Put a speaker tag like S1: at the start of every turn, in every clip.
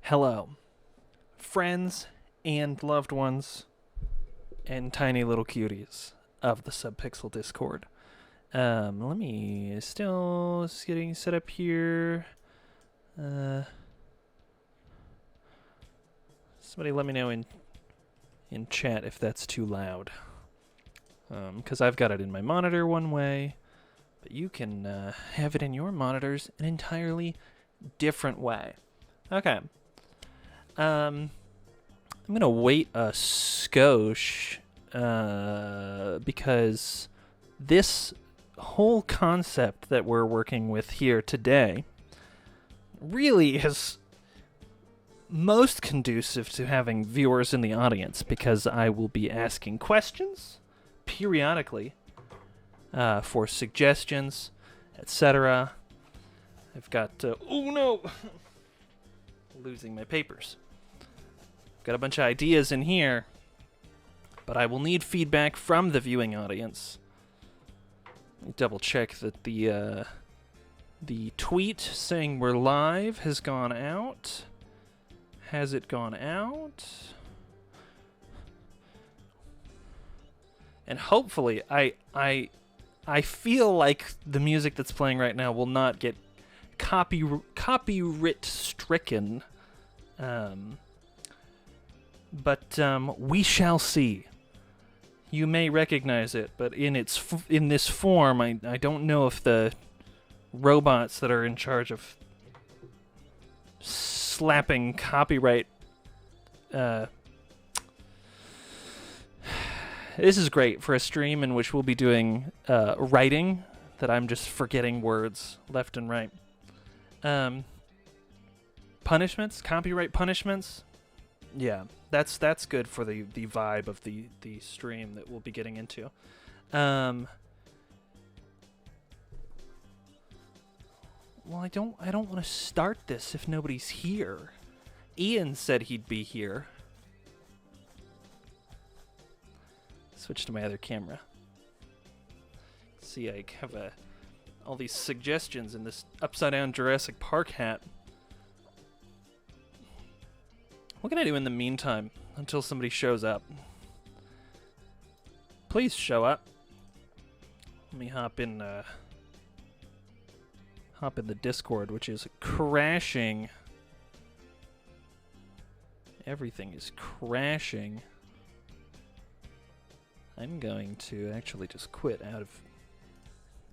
S1: Hello, friends and loved ones and tiny little cuties of the Subpixel Discord. Let me still getting set up here. Somebody let me know in chat if that's too loud. Because I've got it in my monitor one way, but you can have it in your monitors an entirely different way. Okay. I'm gonna wait a skosh because this whole concept that we're working with here today really is most conducive to having viewers in the audience, because I will be asking questions periodically for suggestions, etc. I've got oh no, losing my papers. Got a bunch of ideas in here, but I will need feedback from the viewing audience. Let me double check that the tweet saying we're live has gone out. Has it gone out? And hopefully, I feel like the music that's playing right now will not get copyright stricken. But we shall see. You may recognize it, but in this form, I don't know if the robots that are in charge of slapping copyright. This is great for a stream in which we'll be doing writing that I'm just forgetting words left and right. Punishments, copyright punishments. Yeah, that's good for the vibe of the stream that we'll be getting into. Well, I don't want to start this if nobody's here. Ian said he'd be here. Switch to my other camera. See, I have all these suggestions in this upside down Jurassic Park hat. What can I do in the meantime until somebody shows up? Please show up. Let me hop in the Discord, which is crashing. Everything is crashing. I'm going to actually just quit out of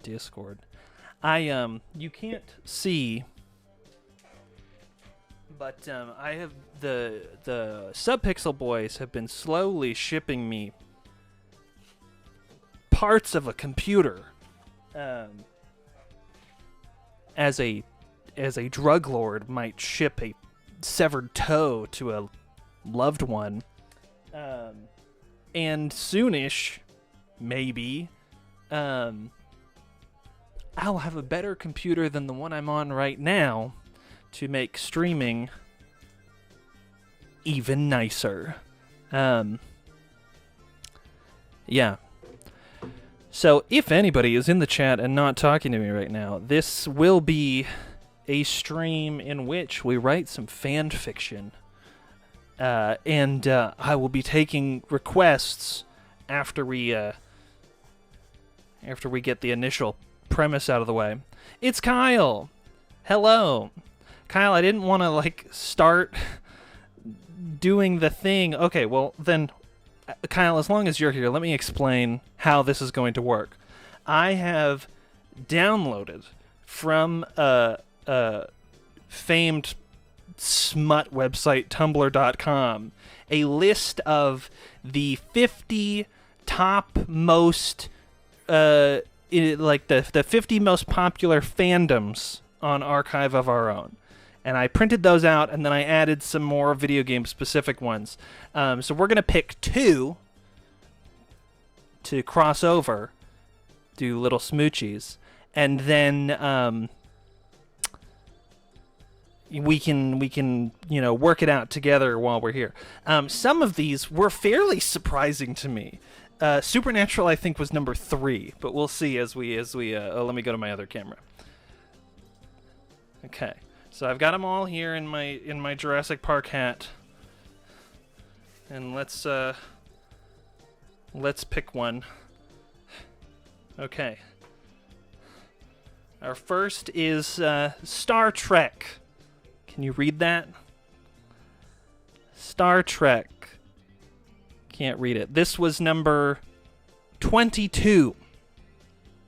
S1: Discord. You can't see, but I have the Subpixel boys have been slowly shipping me parts of a computer, as a drug lord might ship a severed toe to a loved one, and soonish, maybe, I'll have a better computer than the one I'm on right now to make streaming even nicer. Yeah. So if anybody is in the chat and not talking to me right now, this will be a stream in which we write some fan fiction. And I will be taking requests after we get the initial premise out of the way. It's Kyle. Hello. Kyle, I didn't want to start doing the thing. Okay, well then, Kyle, as long as you're here, let me explain how this is going to work. I have downloaded from a famed smut website, tumblr.com, a list of the 50 top most, the 50 most popular fandoms on Archive of Our Own. And I printed those out, and then I added some more video game-specific ones. So we're going to pick 2 to cross over, do little smoochies, and then we can work it out together while we're here. Some of these were fairly surprising to me. Supernatural, I think, was number 3, but we'll see as we let me go to my other camera. Okay. So I've got them all here in my Jurassic Park hat. And let's pick one. Okay. Our first is Star Trek. Can you read that? Star Trek. Can't read it. This was number 22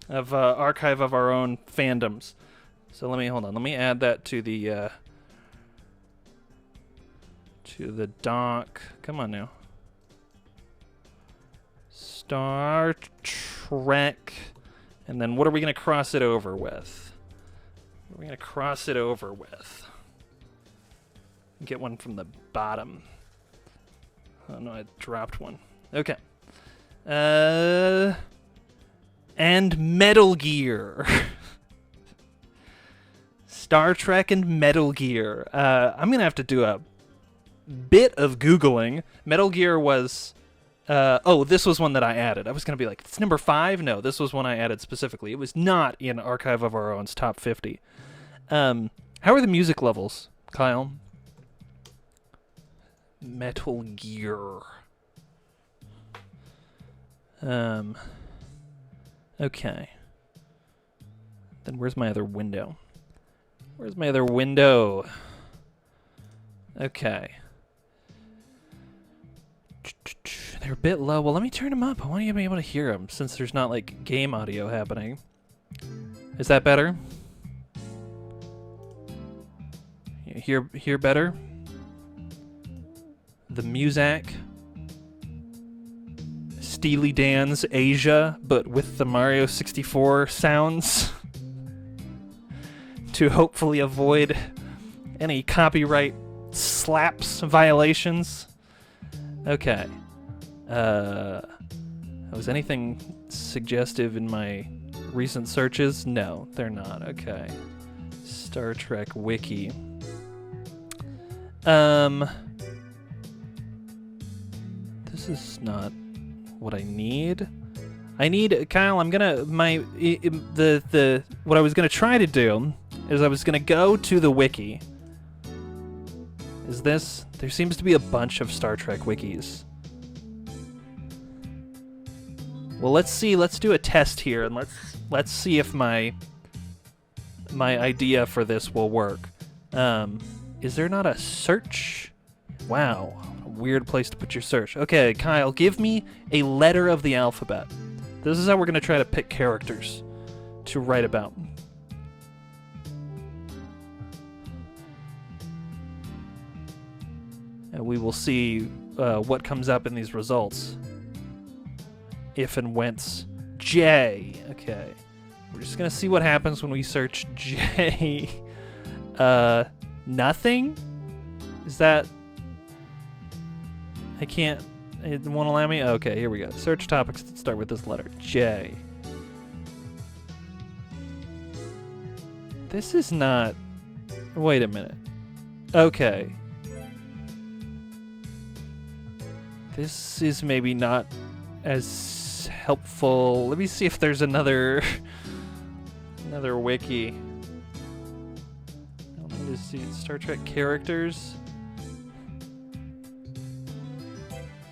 S1: of Archive of Our Own Fandoms. So hold on. Let me add that to the doc. Come on now. Star Trek. And then what are we going to cross it over with? What are we going to cross it over with? Get one from the bottom. Oh no, I dropped one. Okay. And Metal Gear. Star Trek and Metal Gear. I'm going to have to do a bit of Googling. Metal Gear was... this was one that I added. I was going to be like, it's number 5? No, this was one I added specifically. It was not in Archive of Our Own's top 50. How are the music levels, Kyle? Metal Gear. Okay. Then where's my other window? Where's my other window? Okay. They're a bit low. Well, let me turn them up. I want you to be able to hear them since there's not, like, game audio happening. Is that better? You hear better? The Muzak. Steely Dan's Asia, but with the Mario 64 sounds. To hopefully avoid any copyright slaps violations. Okay. Was anything suggestive in my recent searches? No, they're not. Okay. Star Trek Wiki. This is not what I need. I need, Kyle, I'm gonna, what I was gonna try to do is I was gonna go to the wiki. Is this, there seems to be a bunch of Star Trek wikis. Well, let's see, let's do a test here, and let's see if my idea for this will work. Is there not a search? Wow, a weird place to put your search. Okay, Kyle, give me a letter of the alphabet. This is how we're going to try to pick characters to write about. And we will see what comes up in these results. If and whence. J. Okay. We're just going to see what happens when we search J. Nothing? Is that... I can't... It won't allow me? Okay, here we go. Search topics that start with this letter. J. This is not... Wait a minute. Okay. This is maybe not as helpful. Let me see if there's another... another wiki. Let me just see. Star Trek characters.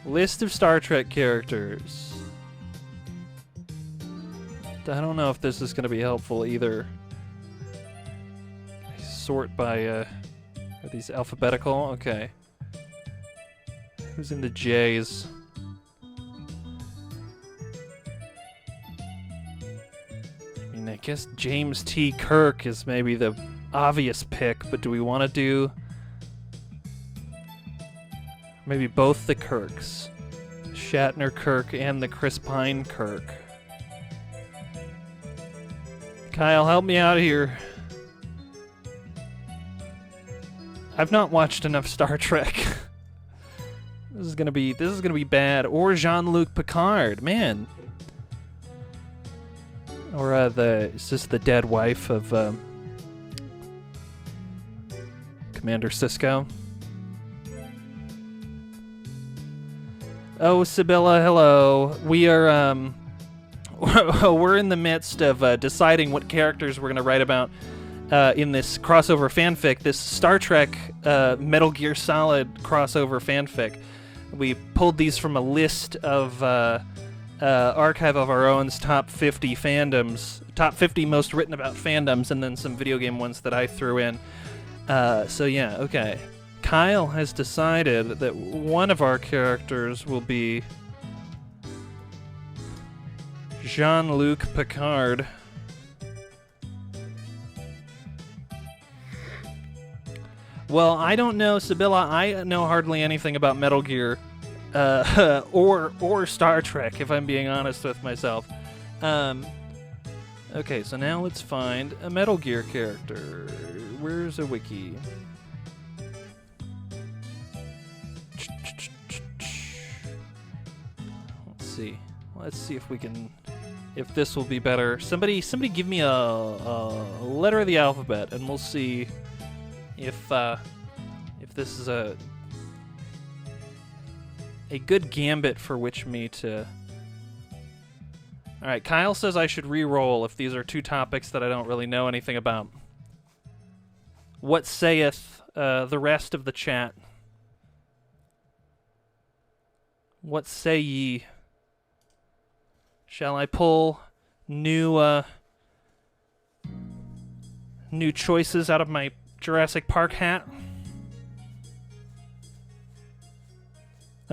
S1: List of Star Trek characters. I don't know if this is going to be helpful either. Sort by, are these alphabetical? Okay. Who's in the J's? I mean, I guess James T. Kirk is maybe the obvious pick, but do we want to do... Maybe both the Kirks. Shatner Kirk and the Chris Pine Kirk. Kyle, help me out here. I've not watched enough Star Trek. This is gonna be bad. Or Jean-Luc Picard, man. Or is this the dead wife of Commander Sisko? Oh, Sibylla, hello. We are, we're in the midst of deciding what characters we're going to write about. in this crossover fanfic, this Star Trek Metal Gear Solid crossover fanfic. We pulled these from a list of Archive of Our Own's top 50 fandoms, top 50 most written about fandoms, and then some video game ones that I threw in. So yeah, okay. Kyle has decided that one of our characters will be Jean-Luc Picard. Well, I don't know, Sibylla. I know hardly anything about Metal Gear or Star Trek, if I'm being honest with myself. Okay, so now let's find a Metal Gear character. Where's a wiki? Let's see if we can, if this will be better. Somebody give me a letter of the alphabet, and we'll see if this is a good gambit for which me to. All right, Kyle says I should re-roll if these are two topics that I don't really know anything about. What saith the rest of the chat? What say ye? Shall I pull new choices out of my Jurassic Park hat?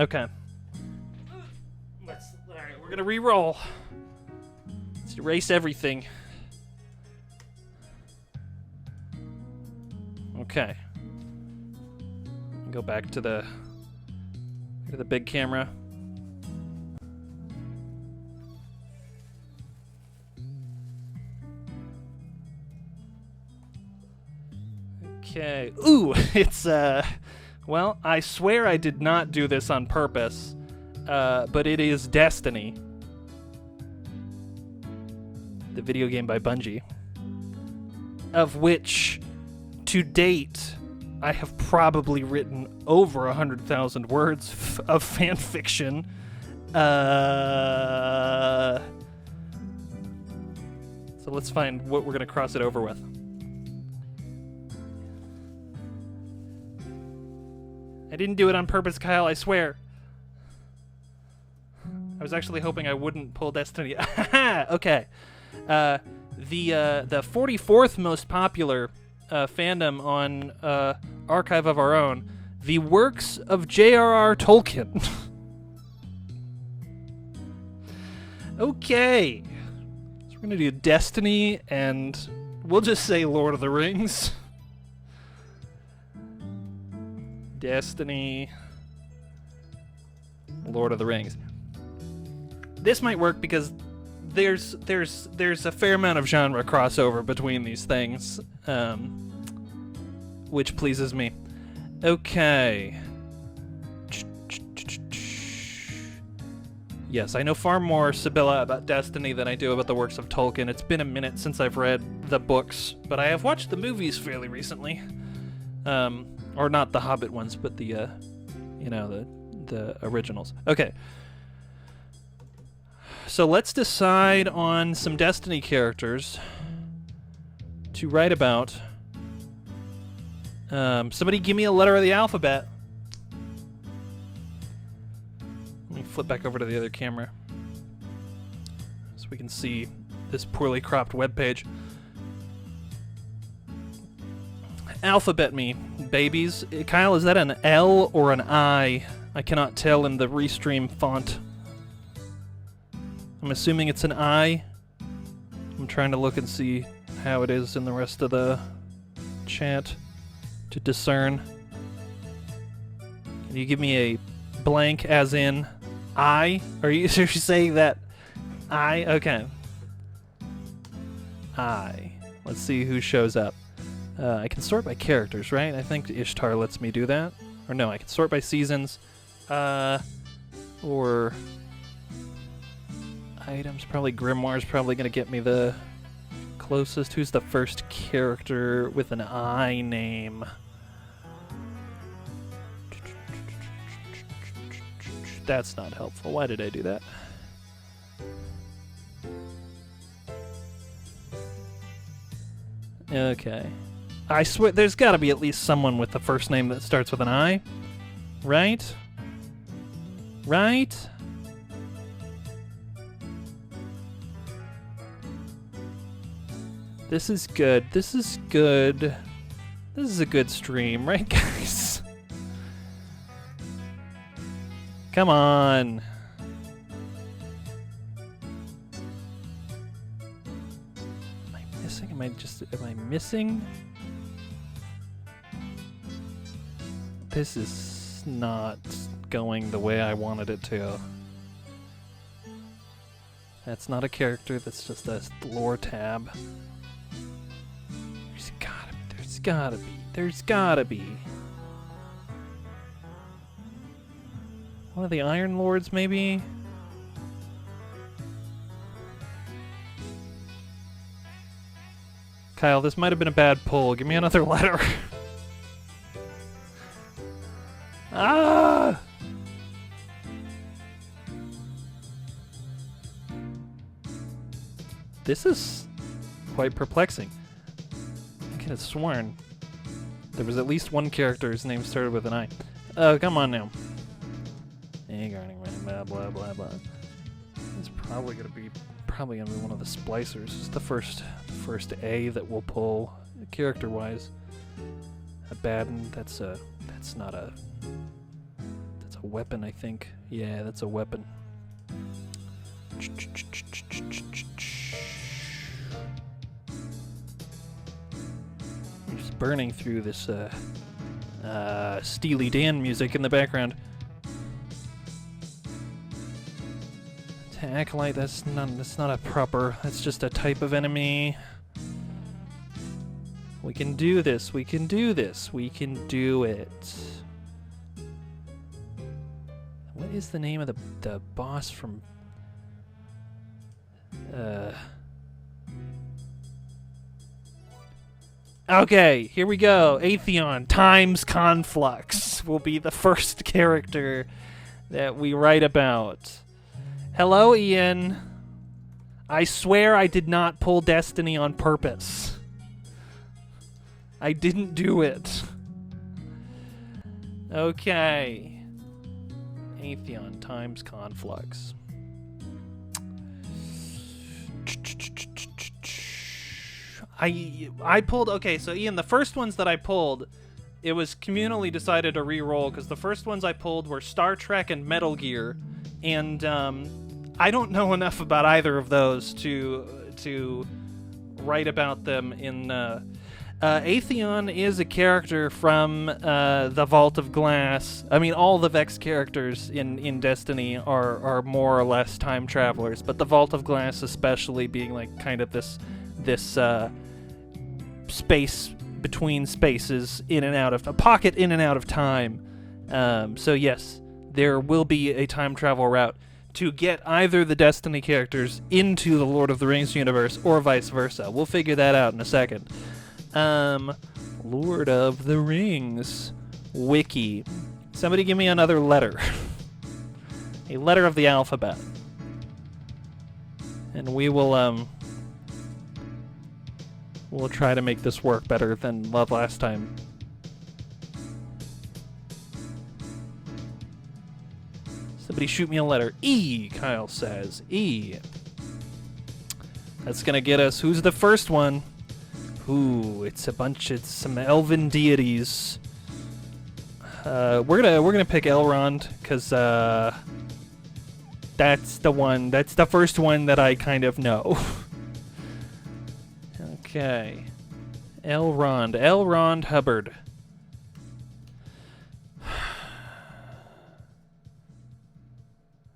S1: Okay. All right, we're gonna re-roll. Let's erase everything. Okay. Go back to the big camera. Okay. Ooh, it's well, I swear I did not do this on purpose, but it is Destiny, the video game by Bungie, of which, to date, I have probably written over 100,000 words of fan fiction. So let's find what we're gonna cross it over with. I didn't do it on purpose, Kyle, I swear. I was actually hoping I wouldn't pull Destiny. Okay. The 44th most popular fandom on Archive of Our Own, the works of J.R.R. Tolkien. Okay. So we're going to do Destiny, and we'll just say Lord of the Rings. Destiny, Lord of the Rings. This might work because there's a fair amount of genre crossover between these things, which pleases me. Okay. Yes, I know far more, Sibylla, about Destiny than I do about the works of Tolkien. It's been a minute since I've read the books, but I have watched the movies fairly recently. Or not the Hobbit ones, but the originals. Okay. So let's decide on some Destiny characters to write about. Somebody give me a letter of the alphabet. Let me flip back over to the other camera so we can see this poorly cropped webpage. Alphabet me, babies. Kyle, is that an L or an I? I cannot tell in the restream font. I'm assuming it's an I. I'm trying to look and see how it is in the rest of the chat to discern. Can you give me a blank as in I? Are you saying that I? Okay. I. Let's see who shows up. I can sort by characters, right? I think Ishtar lets me do that. Or no, I can sort by seasons. Or items. Probably Grimoire's probably going to get me the closest. Who's the first character with an I name? That's not helpful. Why did I do that? Okay. I swear, there's got to be at least someone with the first name that starts with an I. Right? Right? This is good. This is good. This is a good stream, right, guys? Come on. Am I missing? Am I missing? This is not going the way I wanted it to. That's not a character, that's just a lore tab. There's gotta be. One of the Iron Lords, maybe? Kyle, this might have been a bad pull. Give me another letter. Ah! This is quite perplexing. I could have sworn there was at least one character whose name started with an I. Oh, come on now. Blah blah blah blah. It's probably gonna be one of the splicers. It's the first A that we'll pull character-wise. A Baden. That's a weapon, I think. Yeah, that's a weapon. Just burning through this Steely Dan music in the background. Acolyte, that's not a proper, that's just a type of enemy. We can do this, we can do this, we can do it. What is the name of the boss from Okay, here we go. Atheon times Conflux will be the first character that we write about. Hello, Ian. I swear I did not pull Destiny on purpose. I didn't do it. Okay. Atheon times Conflux. I pulled... Okay, so Ian, the first ones that I pulled, it was communally decided to re-roll, because the first ones I pulled were Star Trek and Metal Gear, and I don't know enough about either of those to write about them in... Atheon is a character from the Vault of Glass. I mean, all the Vex characters in Destiny are more or less time travelers, but the Vault of Glass especially being like kind of this space between spaces, in and out of a pocket in and out of time. So yes, there will be a time travel route to get either the Destiny characters into the Lord of the Rings universe or vice versa. We'll figure that out in a second. Lord of the Rings wiki. Somebody give me another letter. A letter of the alphabet. And we will we'll try to make this work better than last time. Somebody shoot me a letter. E, Kyle says. E. That's gonna get us. Who's the first one? Ooh, it's some elven deities. We're gonna pick Elrond, because that's the one. That's the first one that I kind of know. Okay, Elrond Hubbard.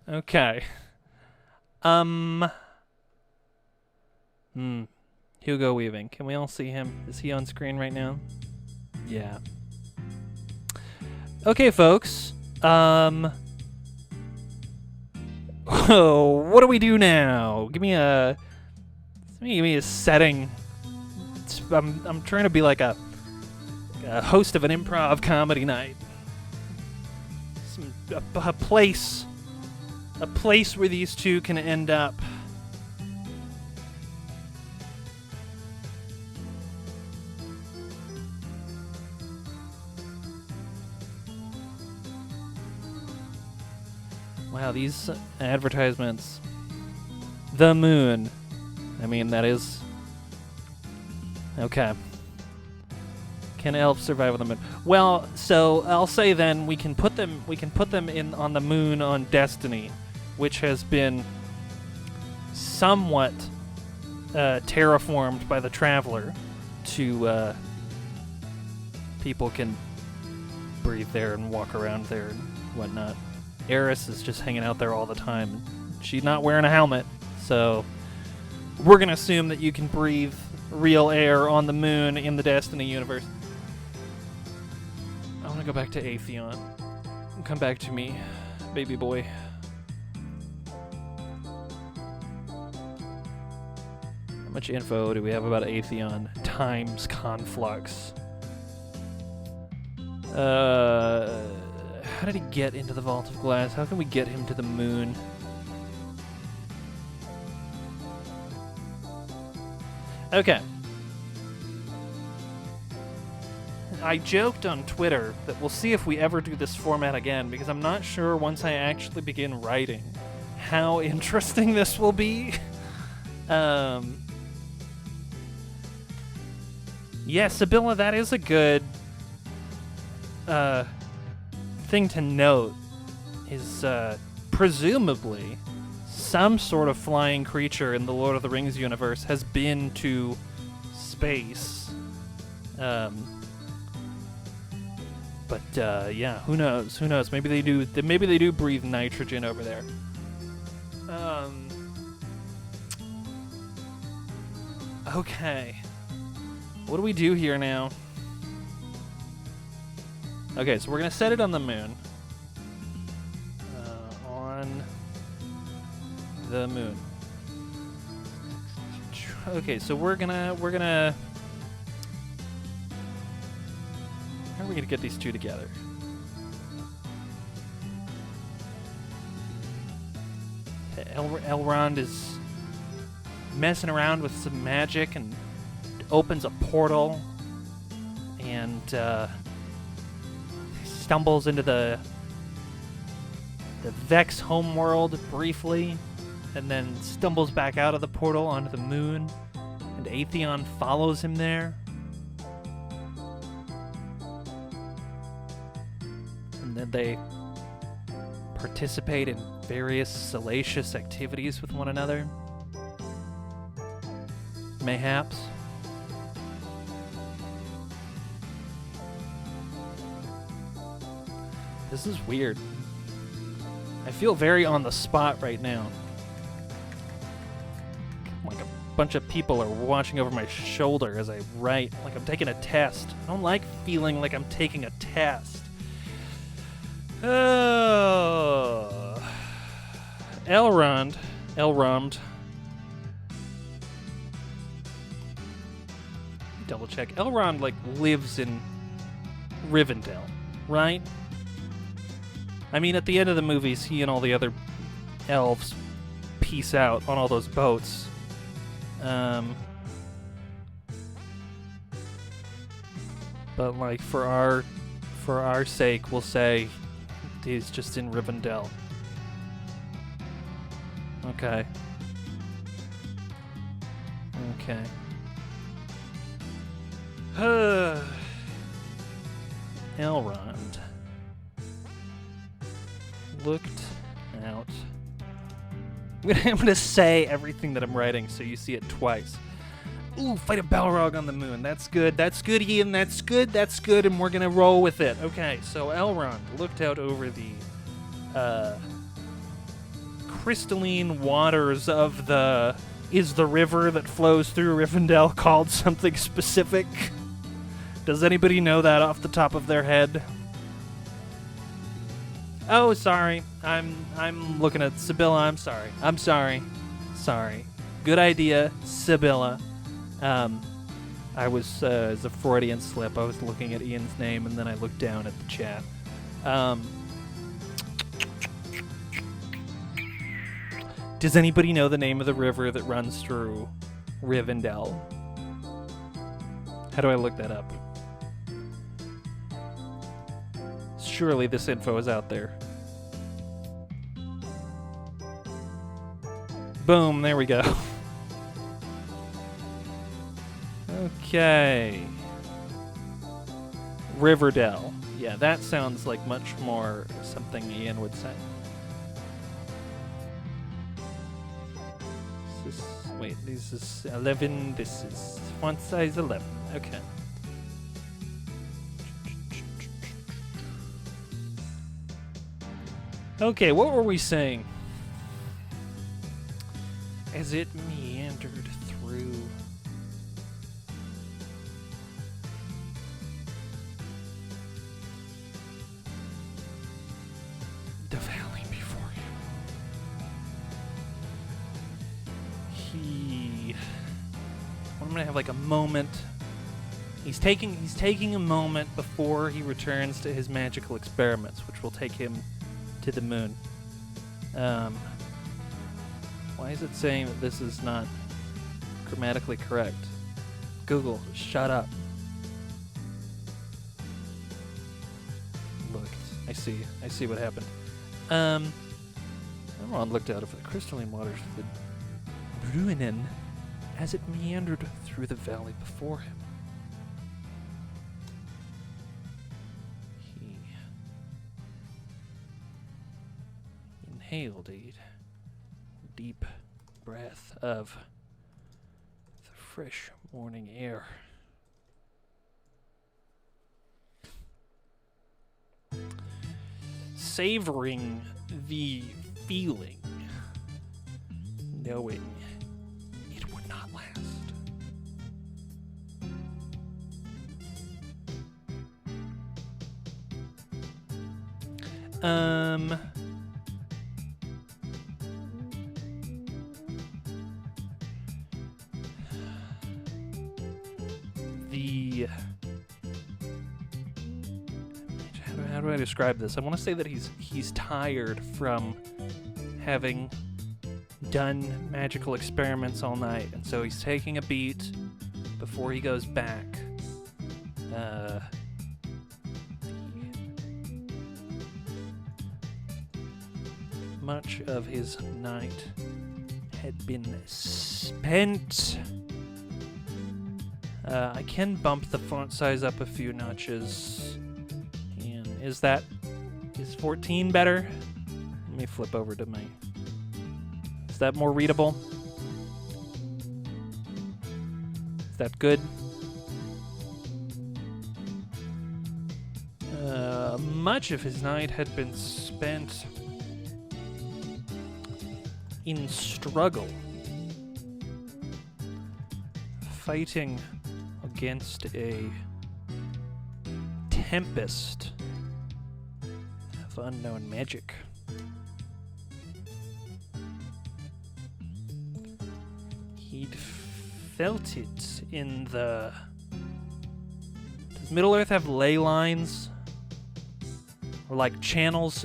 S1: Okay. Hugo Weaving. Can we all see him? Is he on screen right now? Yeah. Okay, folks. Oh, what do we do now? Give me a setting. I'm trying to be like a host of an improv comedy night. A place where these two can end up. Wow, these advertisements. The moon. I mean, that is... Okay. Can elves survive on the moon? Well, so I'll say then we can put them in on the moon on Destiny, which has been somewhat terraformed by the Traveler to people can breathe there and walk around there and whatnot. Eris is just hanging out there all the time. She's not wearing a helmet, so we're gonna assume that you can breathe real air on the moon in the Destiny universe. I want to go back to Atheon. Come back to me, baby boy. How much info do we have about Atheon times Conflux? How did he get into the Vault of Glass? How can we get him to the moon? Okay. I joked on Twitter that we'll see if we ever do this format again, because I'm not sure once I actually begin writing how interesting this will be. Yeah, Sibylla, that is a good thing to note, is presumably some sort of flying creature in the Lord of the Rings universe has been to space. But yeah, who knows? Who knows? Maybe they do. Maybe they do breathe nitrogen over there. Okay. What do we do here now? Okay, so we're gonna set it on the moon. On the moon. Okay, so we're gonna. How are we gonna get these two together? Elrond is messing around with some magic and opens a portal and stumbles into the Vex homeworld briefly, and then stumbles back out of the portal onto the moon, and Atheon follows him there. And then they participate in various salacious activities with one another. Mayhaps. This is weird. I feel very on the spot right now. Like a bunch of people are watching over my shoulder as I write, like I'm taking a test. I don't like feeling like I'm taking a test. Oh. Elrond. Double check. Elrond, like, lives in Rivendell, right? I mean, at the end of the movies, he and all the other elves peace out on all those boats. But, like, for our sake, we'll say he's just in Rivendell. Okay. Okay. Elrond looked out. I'm gonna say everything that I'm writing so you see it twice. Ooh, fight a Balrog on the moon. That's good. That's good, Ian. That's good. That's good, and we're gonna roll with it. Okay, so Elrond looked out over the crystalline waters of the... Is the river that flows through Rivendell called something specific? Does anybody know that off the top of their head? Oh, sorry. I'm looking at Sibylla. I'm sorry. Sorry. Good idea, Sibylla. I was, as a Freudian slip, I was looking at Ian's name, and then I looked down at the chat. Does anybody know the name of the river that runs through Rivendell? How do I look that up? Surely this info is out there. Boom, there we go. Okay. Riverdale. Yeah, that sounds like much more something Ian would say. This is 11. This is font size 11. Okay. Okay, what were we saying? As it meandered through the valley before him, I'm gonna have like a moment. He's taking a moment before he returns to his magical experiments, which will take him to the moon. Why is it saying that this is not grammatically correct? Google, shut up. Look, I see what happened. Elrond looked out over the crystalline waters of the Bruinen as it meandered through the valley before him. He inhaled a deep breath of the fresh morning air. Savoring the feeling, knowing it would not last. How do I describe this? I want to say that he's tired from having done magical experiments all night, and so he's taking a beat before he goes back. Much of his night had been spent. I can bump the font size up a few notches. And is 14 better? Let me flip over to my... Is that more readable? Is that good? Much of his night had been spent in struggle, fighting against a tempest of unknown magic. He'd felt it in the... Does Middle-earth have ley lines? Or like channels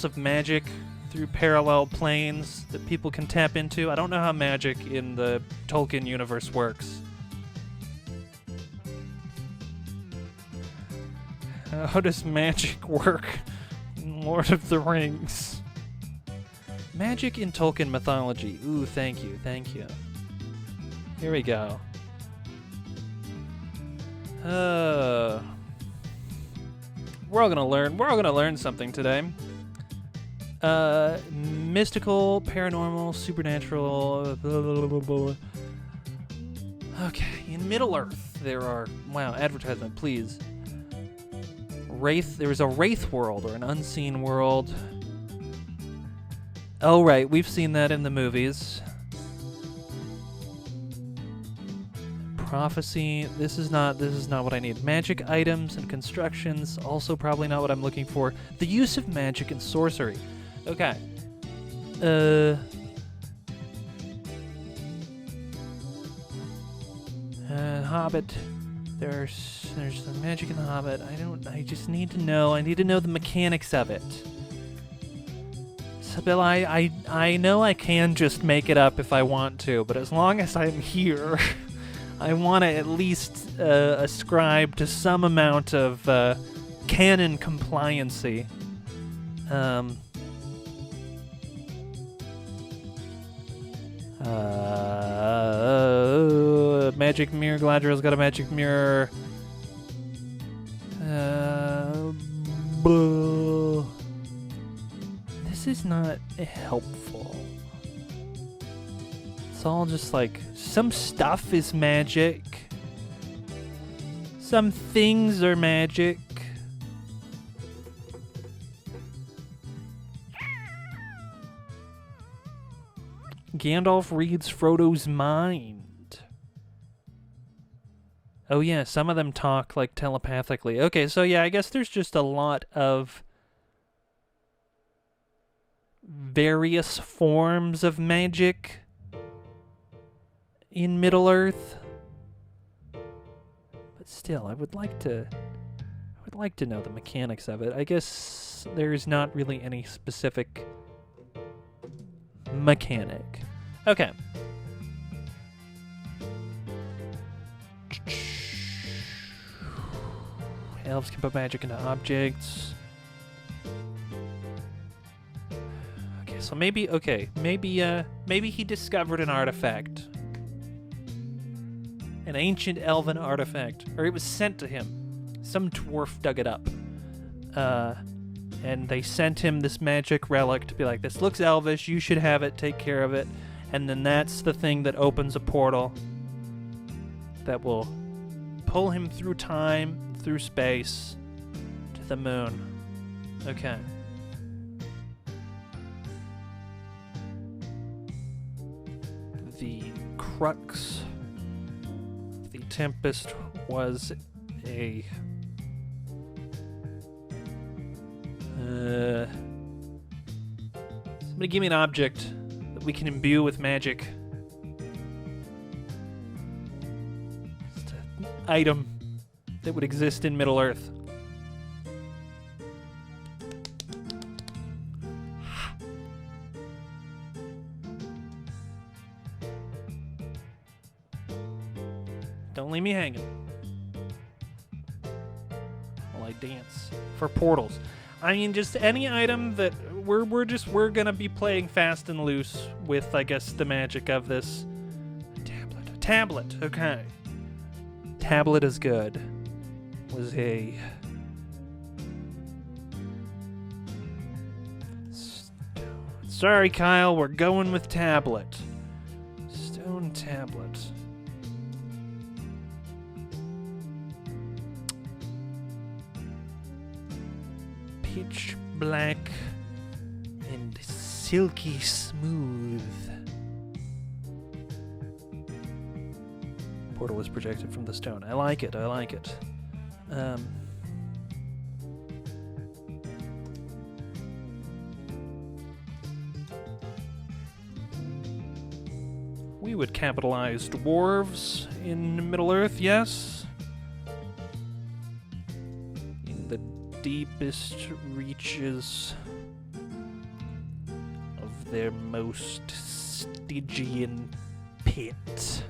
S1: of magic through parallel planes that people can tap into? I don't know how magic in the Tolkien universe works. How does magic work in Lord of the Rings? Magic in Tolkien mythology. Ooh, thank you. Here we go. We're all gonna learn something today. Mystical, paranormal, supernatural. Blah, blah, blah, blah. Okay, in Middle-earth there are... Wow, advertisement, please. There is a wraith world, or an unseen world. Oh, right, we've seen that in the movies. Prophecy. This is not what I need. Magic items and constructions. Also probably not what I'm looking for. The use of magic and sorcery. Okay. Hobbit. There's some magic in the Hobbit. I just need to know. I need to know the mechanics of it. So, Bill, I know I can just make it up if I want to, but as long as I'm here, I want to at least ascribe to some amount of canon compliancy. Magic mirror. Galadriel's got a magic mirror. This is not helpful. It's all just like some stuff is magic. Some things are magic. Gandalf reads Frodo's mind. Oh yeah, some of them talk like telepathically. Okay, so yeah, I guess there's just a lot of various forms of magic in Middle-earth. But still, I would like to know the mechanics of it. I guess there's not really any specific mechanic. Okay. Elves can put magic into objects. Okay, so maybe he discovered an artifact. An ancient elven artifact. Or it was sent to him. Some dwarf dug it up. And they sent him this magic relic to be like, this looks elvish, you should have it, take care of it. And then that's the thing that opens a portal that will pull him through time, through space, to the moon. Okay. The crux of the Tempest was a... somebody give me an object that we can imbue with magic. Just an item that would exist in Middle-earth. Don't leave me hanging while I dance for portals. I mean, just any item that we're gonna be playing fast and loose with, I guess, the magic of this. A tablet, okay. Tablet is good. Was a sorry, Kyle, we're going with tablet. Stone tablet. Pitch black and silky smooth. Portal is projected from the stone. I like it. I like it. We would capitalize dwarves in Middle-earth, yes. In the deepest reaches of their most Stygian pit.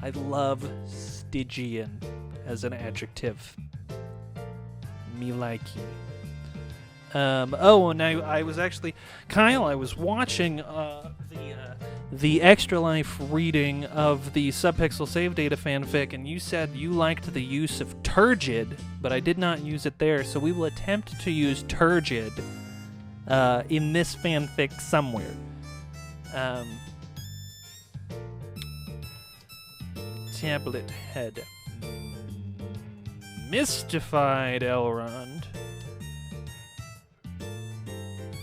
S1: I love Stygian as an adjective. Me likey. Oh, and I was actually... Kyle, I was watching the Extra Life reading of the Subpixel Save Data fanfic, and you said you liked the use of turgid, but I did not use it there, so we will attempt to use turgid in this fanfic somewhere. Tablet head. Mystified Elrond.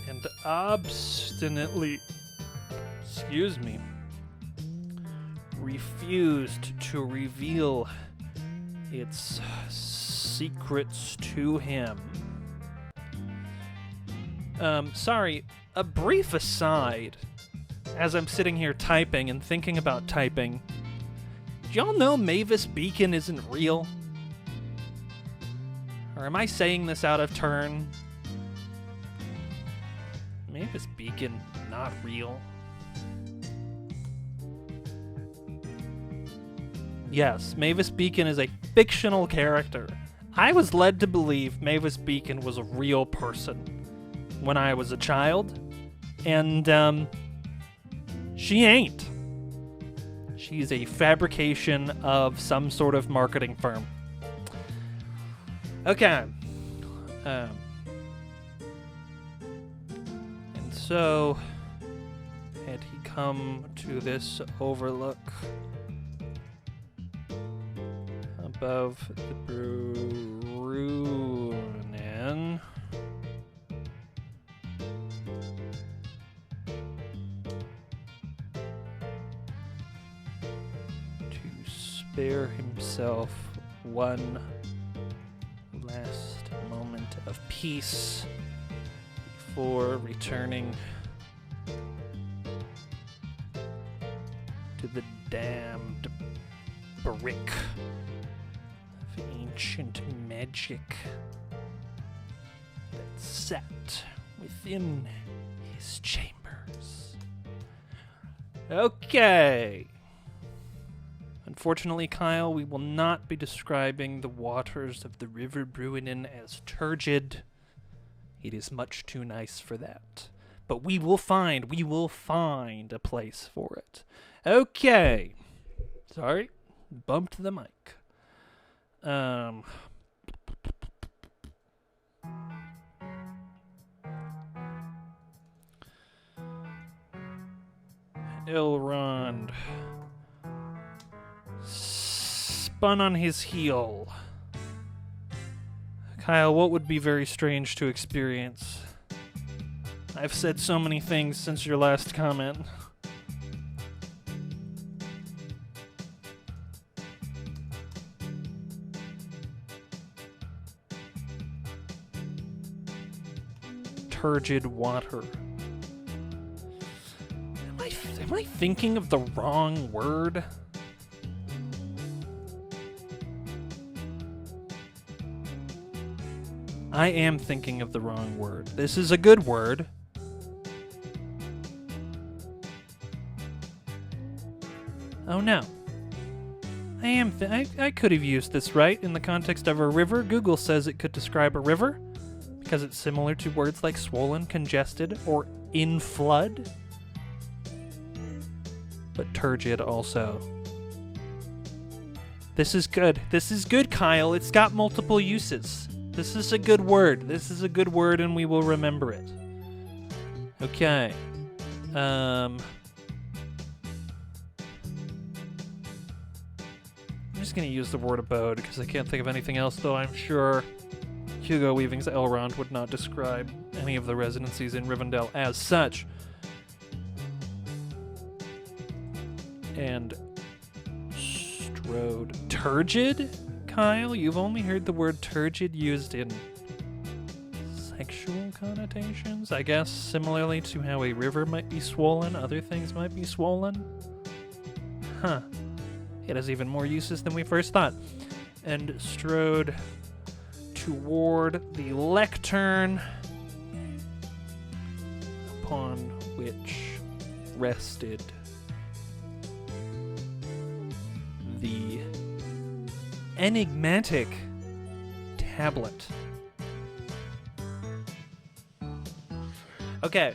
S1: And obstinately, excuse me, refused to reveal its secrets to him. Sorry, a brief aside. As I'm sitting here typing and thinking about typing, do y'all know Mavis Beacon isn't real? Or am I saying this out of turn? Mavis Beacon, not real. Yes, Mavis Beacon is a fictional character. I was led to believe Mavis Beacon was a real person when I was a child. And, She ain't. She's a fabrication of some sort of marketing firm. Okay. And so, had he come to this overlook above the Brunnen, to spare himself one last moment of peace before returning to the damned brick of ancient magic that sat within his chambers. Okay. Unfortunately, Kyle, we will not be describing the waters of the River Bruinen as turgid. It is much too nice for that. But we will find a place for it. Okay. Sorry, bumped the mic. Elrond spun on his heel. Kyle, what would be very strange to experience? I've said so many things since your last comment. Turgid water. Am I thinking of the wrong word? I am thinking of the wrong word. This is a good word. Oh no. I could have used this right in the context of a river. Google says it could describe a river because it's similar to words like swollen, congested, or in flood. But turgid also. This is good. This is good, Kyle. It's got multiple uses. This is a good word. This is a good word, and we will remember it. Okay. I'm just going to use the word abode because I can't think of anything else, though I'm sure Hugo Weaving's Elrond would not describe any of the residencies in Rivendell as such. And strode. Turgid? Kyle, you've only heard the word turgid used in sexual connotations? I guess similarly to how a river might be swollen, other things might be swollen? Huh. It has even more uses than we first thought. And strode toward the lectern upon which rested the enigmatic tablet. Okay.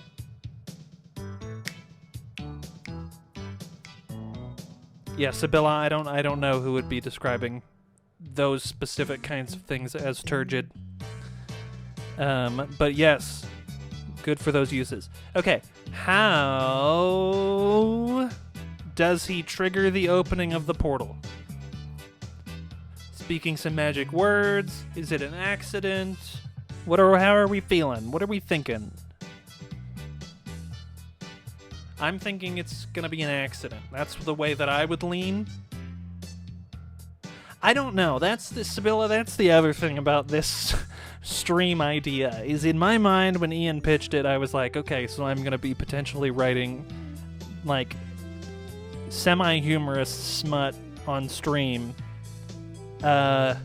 S1: Yeah, Sibylla, I don't know who would be describing those specific kinds of things as turgid. But yes, good for those uses. Okay, how does he trigger the opening of the portal? Speaking some magic words? Is it an accident? How are we feeling? What are we thinking? I'm thinking it's gonna be an accident. That's the way that I would lean. I don't know. That's the Sibylla. That's the other thing about this stream idea. Is in my mind when Ian pitched it, I was like, okay, so I'm gonna be potentially writing like semi-humorous smut on stream. But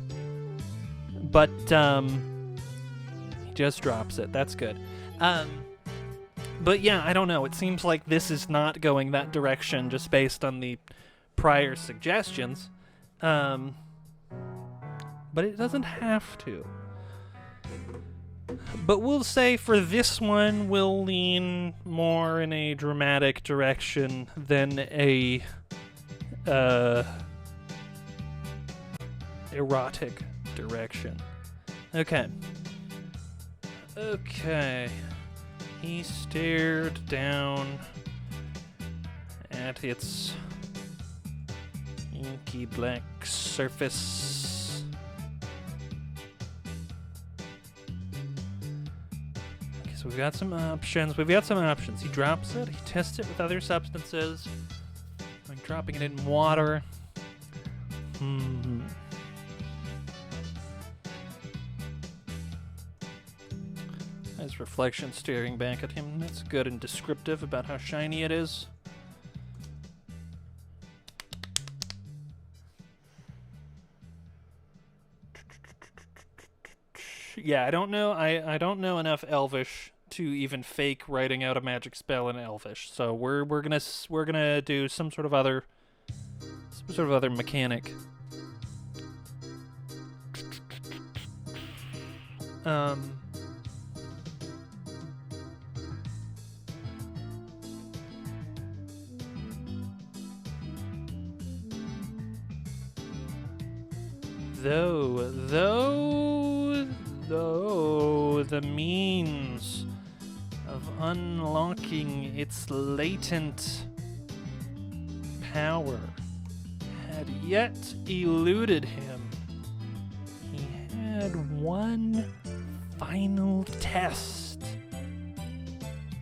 S1: he just drops it. That's good. But yeah, I don't know. It seems like this is not going that direction just based on the prior suggestions. But it doesn't have to. But we'll say for this one, we'll lean more in a dramatic direction than a erotic direction. Okay. Okay. He stared down at its inky black surface. Okay, so we've got some options. He drops it. He tests it with other substances. Like dropping it in water. His reflection staring back at him. That's good and descriptive about how shiny it is. Yeah, I don't know. I don't know enough Elvish to even fake writing out a magic spell in Elvish. So we're gonna do some sort of other mechanic. Though the means of unlocking its latent power had yet eluded him, he had one final test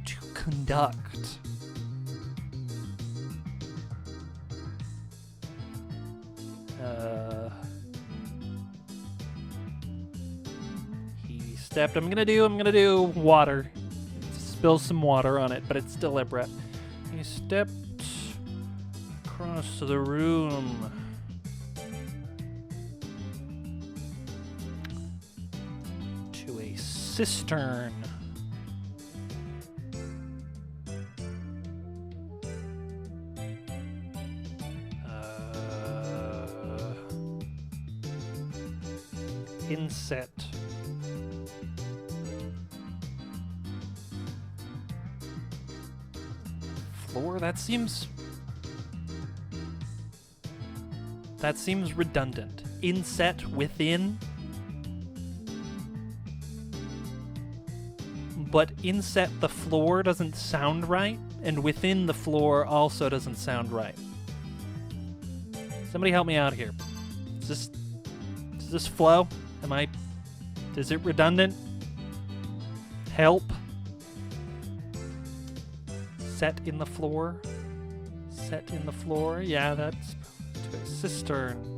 S1: to conduct. I'm gonna do water. Spill some water on it, but it's still a breath. He stepped across the room. To a cistern. Inset. Floor? That seems redundant. Inset within. But inset the floor doesn't sound right, and within the floor also doesn't sound right. Somebody help me out here. Does this flow? Is it redundant? Help. Set in the floor. Yeah, that's to a cistern.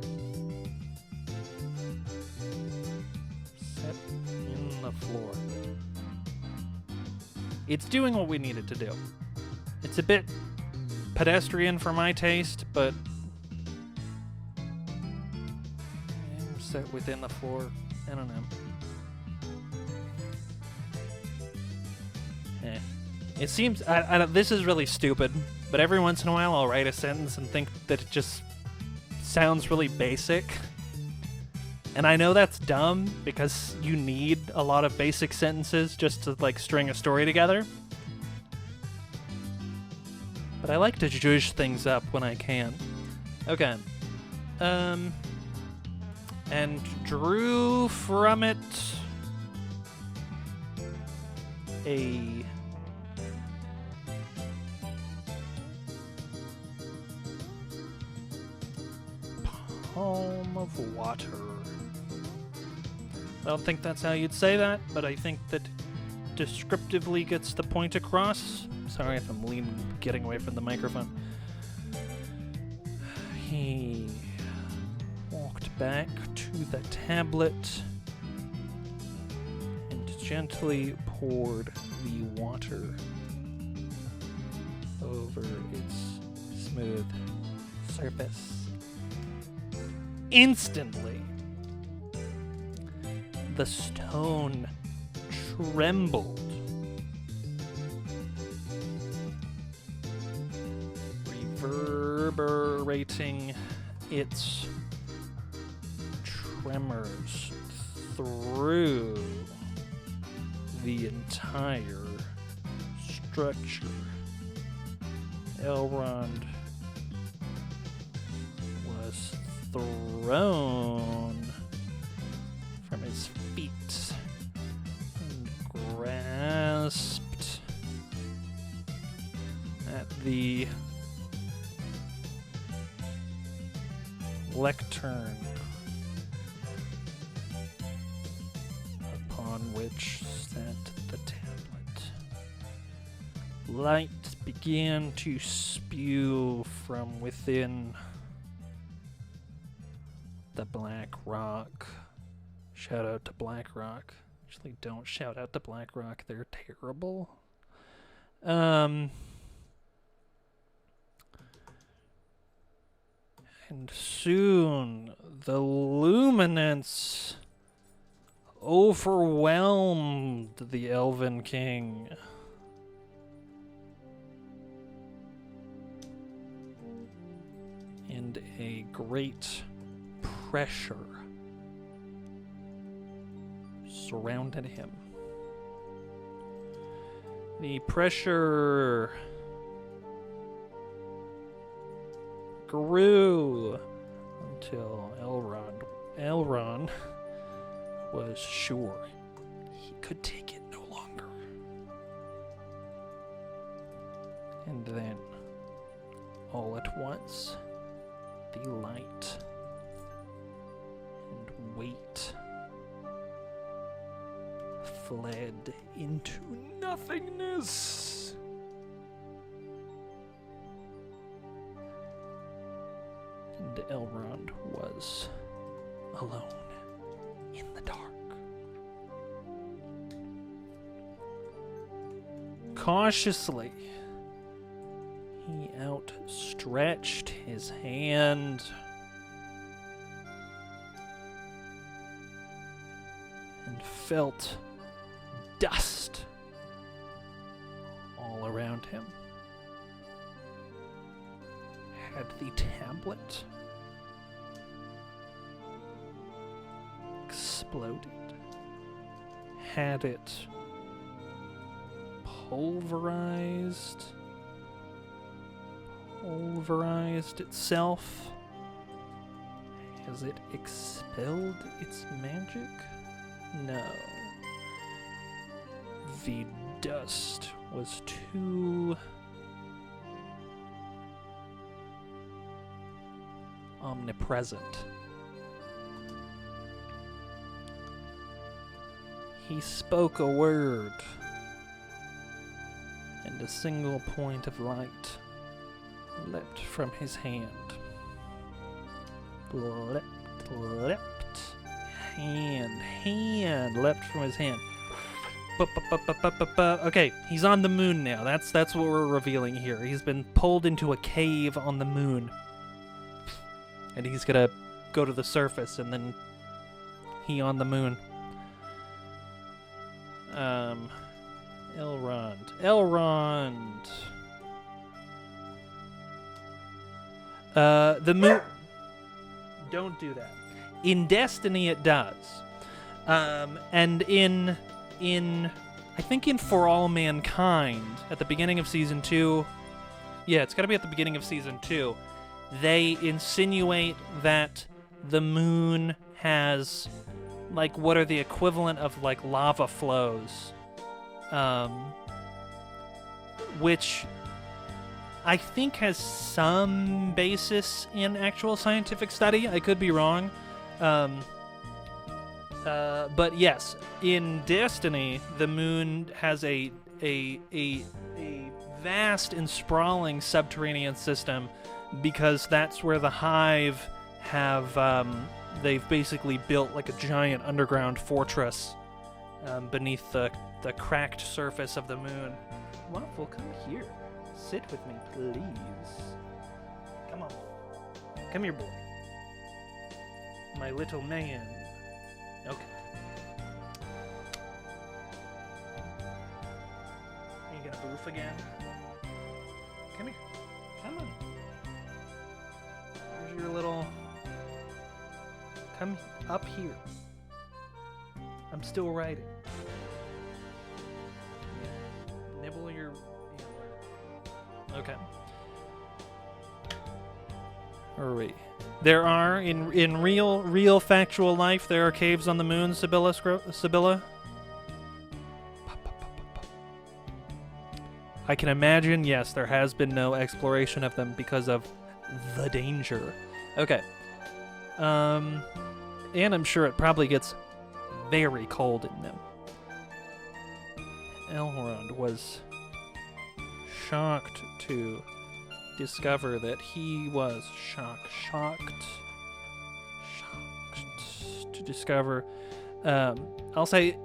S1: Set in the floor. It's doing what we need it to do. It's a bit pedestrian for my taste, but set within the floor. I don't know. It seems, this is really stupid, but every once in a while I'll write a sentence and think that it just sounds really basic. And I know that's dumb, because you need a lot of basic sentences just to, like, string a story together. But I like to zhuzh things up when I can. Okay. And drew from it a palm of water. I don't think that's how you'd say that, but I think that descriptively gets the point across. Sorry if I'm getting away from the microphone. He walked back to the tablet and gently poured the water over its smooth surface. Instantly, the stone trembled, reverberating its tremors through the entire structure. Elrond was thrown from his feet and grasped at the lectern upon which sat the tablet. Light began to spew from within the Black Rock. Shout out to Black Rock. Actually, don't shout out to Black Rock. They're terrible. And soon the luminance overwhelmed the Elven King. And a great pressure surrounded him. The pressure grew until Elrond was sure he could take it no longer. And then, all at once, the light and weight fled into nothingness. And Elrond was alone in the dark. Cautiously, he outstretched his hand and felt dust all around him. Had the tablet exploded? Had it pulverized itself? Has it expelled its magic? No. The dust was too omnipresent. He spoke a word, and a single point of light leapt from his hand. Hand leapt from his hand. Okay, he's on the moon now. That's what we're revealing here. He's been pulled into a cave on the moon. And he's gonna go to the surface, and then he on the moon. Elrond. The moon. Don't do that. In Destiny, it does. And in I think in For All Mankind, at the beginning of Season 2, yeah, it's gotta be at the beginning of Season 2, they insinuate that the moon has, like, what are the equivalent of, like, lava flows, which I think has some basis in actual scientific study. I could be wrong. But yes, in Destiny, the moon has a vast and sprawling subterranean system, because that's where the Hive have, they've basically built like a giant underground fortress beneath the cracked surface of the moon. Waffle, come here. Sit with me, please. Come on. Come here, boy. My little man. Okay. Are you gonna boof again? Come here. Come on. Here's your little... Come up here. I'm still writing. Okay. Where are we? There are, in real factual life, there are caves on the moon, Sibylla? I can imagine, yes, there has been no exploration of them because of the danger. Okay. And I'm sure it probably gets very cold in them. Elrond was shocked to discover that he was shocked to discover. I'll say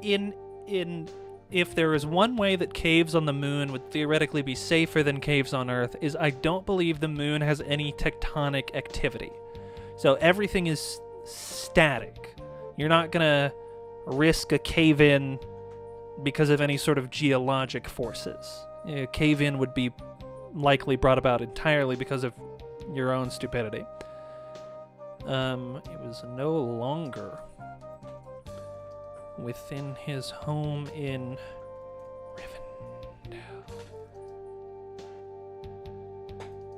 S1: if there is one way that caves on the moon would theoretically be safer than caves on Earth, is I don't believe the moon has any tectonic activity. So everything is static. You're not gonna risk a cave-in because of any sort of geologic forces. A cave-in would be likely brought about entirely because of your own stupidity. It was no longer within his home in Rivendell,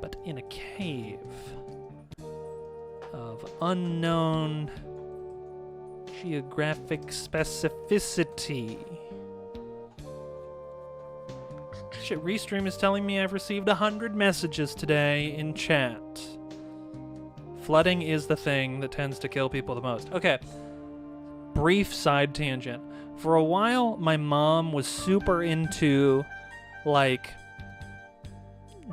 S1: but in a cave of unknown geographic specificity. Shit, Restream is telling me I've received 100 messages today in chat. Flooding is the thing that tends to kill people the most. Okay. Brief side tangent. For a while, my mom was super into, like,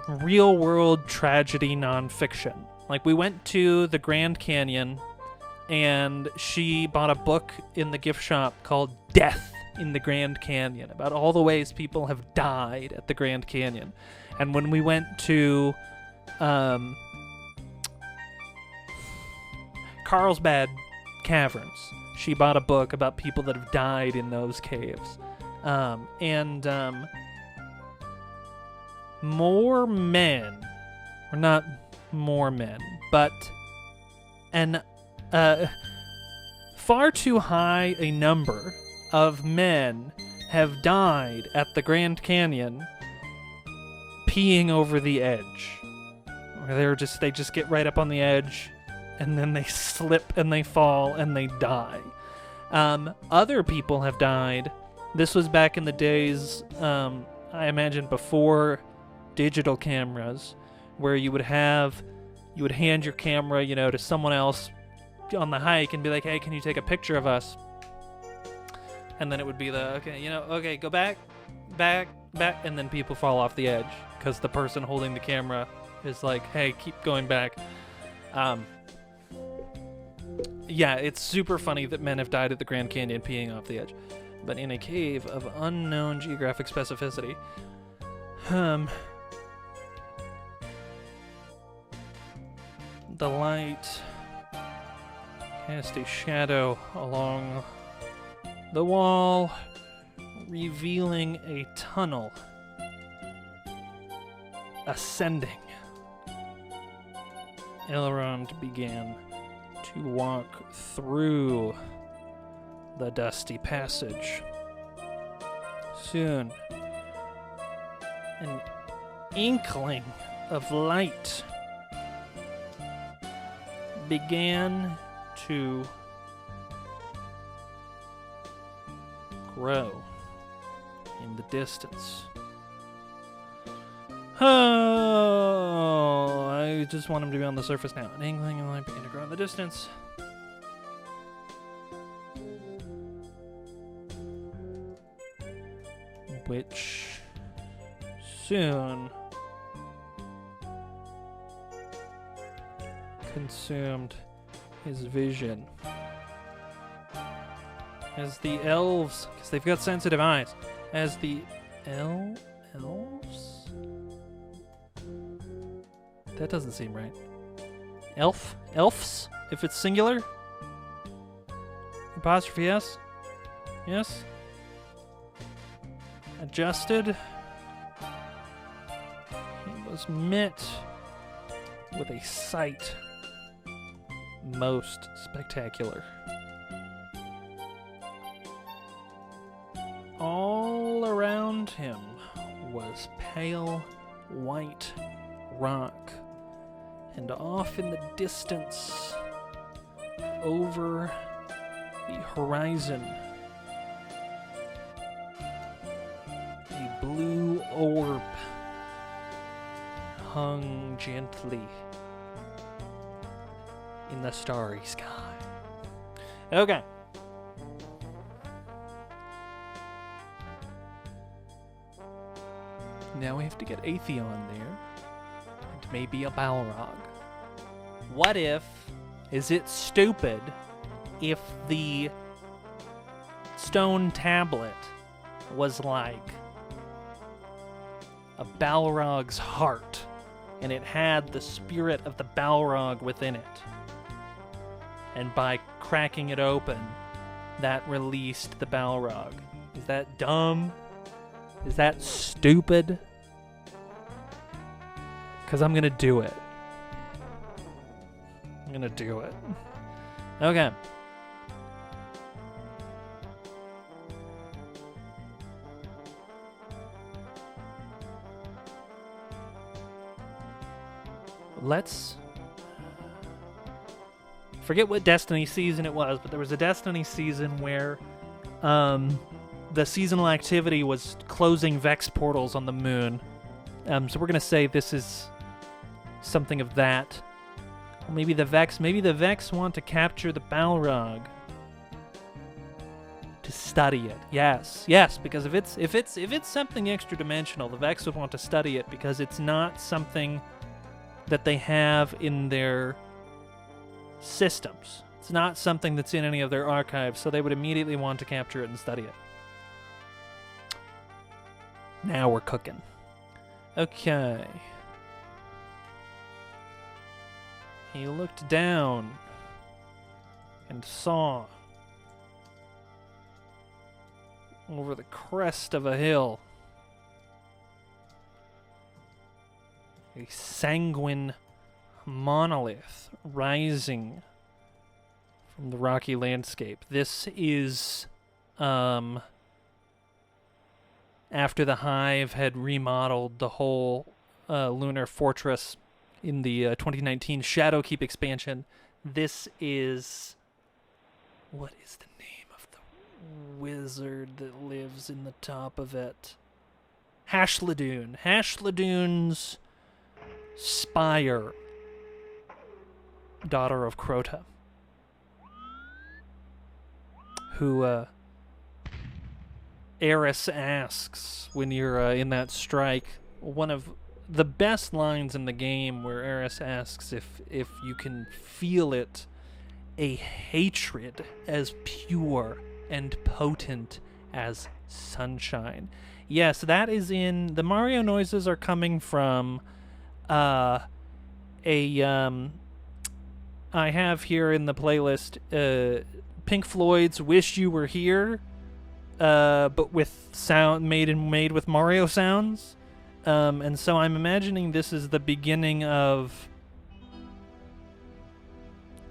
S1: real-world tragedy nonfiction. Like, we went to the Grand Canyon, and she bought a book in the gift shop called Death in the Grand Canyon, about all the ways people have died at the Grand Canyon. And when we went to Carlsbad Caverns, she bought a book about people that have died in those caves. More men, or not more men, but far too high a number of men have died at the Grand Canyon peeing over the edge. Or they just get right up on the edge, and then they slip and they fall and they die. Other people have died. This was back in the days, I imagine before digital cameras, where you would hand your camera, to someone else on the hike and be like, hey, can you take a picture of us? And then it would be okay, go back, and then people fall off the edge because the person holding the camera is like, hey, keep going back. Yeah, it's super funny that men have died at the Grand Canyon peeing off the edge. But in a cave of unknown geographic specificity. The light cast a shadow along the wall, revealing a tunnel ascending. Elrond began to walk through the dusty passage. Soon, an inkling of light began to grow in the distance. Oh, I just want him to be on the surface now. An inkling of light began to grow in the distance. Which soon consumed his vision. As the elves, because they've got sensitive eyes, as the elves? That doesn't seem right. Elfs? If it's singular? Apostrophe S? Yes? Adjusted. He was met with a sight most spectacular. All around him was pale white rock. And off in the distance, over the horizon, a blue orb hung gently in the starry sky. Okay. Now we have to get Atheon there, and maybe a Balrog. What if, is it stupid if the stone tablet was like a Balrog's heart, and it had the spirit of the Balrog within it? And by cracking it open, that released the Balrog. Is that dumb? Is that stupid? Because I'm going to do it. I'm going to do it. Okay. Let's forget what Destiny season it was, but there was a Destiny season where the seasonal activity was closing Vex portals on the moon. So we're going to say this is something of that. Or maybe the Vex want to capture the Balrog to study it. Yes, because if it's something extra dimensional, the Vex would want to study it because it's not something that they have in their systems. It's not something that's in any of their archives, so they would immediately want to capture it and study it. Now we're cooking. Okay. He looked down and saw over the crest of a hill a sanguine monolith rising from the rocky landscape. This is after the Hive had remodeled the whole lunar fortress in the 2019 Shadowkeep expansion. This is... what is the name of the wizard that lives in the top of it? Hashladoon. Hashladoon's spire, daughter of Crota, who Eris asks when you're in that strike. One of the best lines in the game, where Eris asks if you can feel it, a hatred as pure and potent as sunshine. Yes, that is in... the Mario noises are coming from I have here in the playlist Pink Floyd's "Wish You Were Here," but with sound made with Mario sounds. And so I'm imagining this is the beginning of...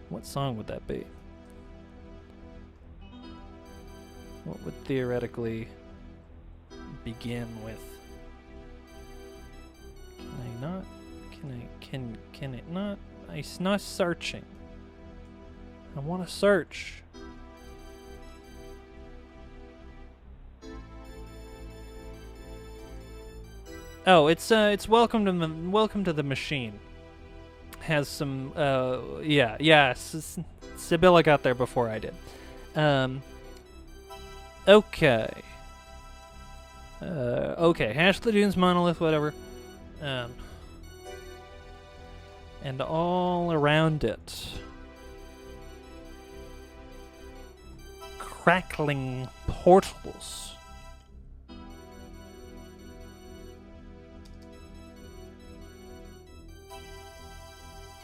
S1: what song would that be? What would theoretically begin with? Can I not? Can it not? It's not searching. I want to search. Oh, it's Welcome to the Machine. Has some Sibylla got there before I did. Okay. Okay, Hashladoon's monolith, whatever. And all around it, crackling portals.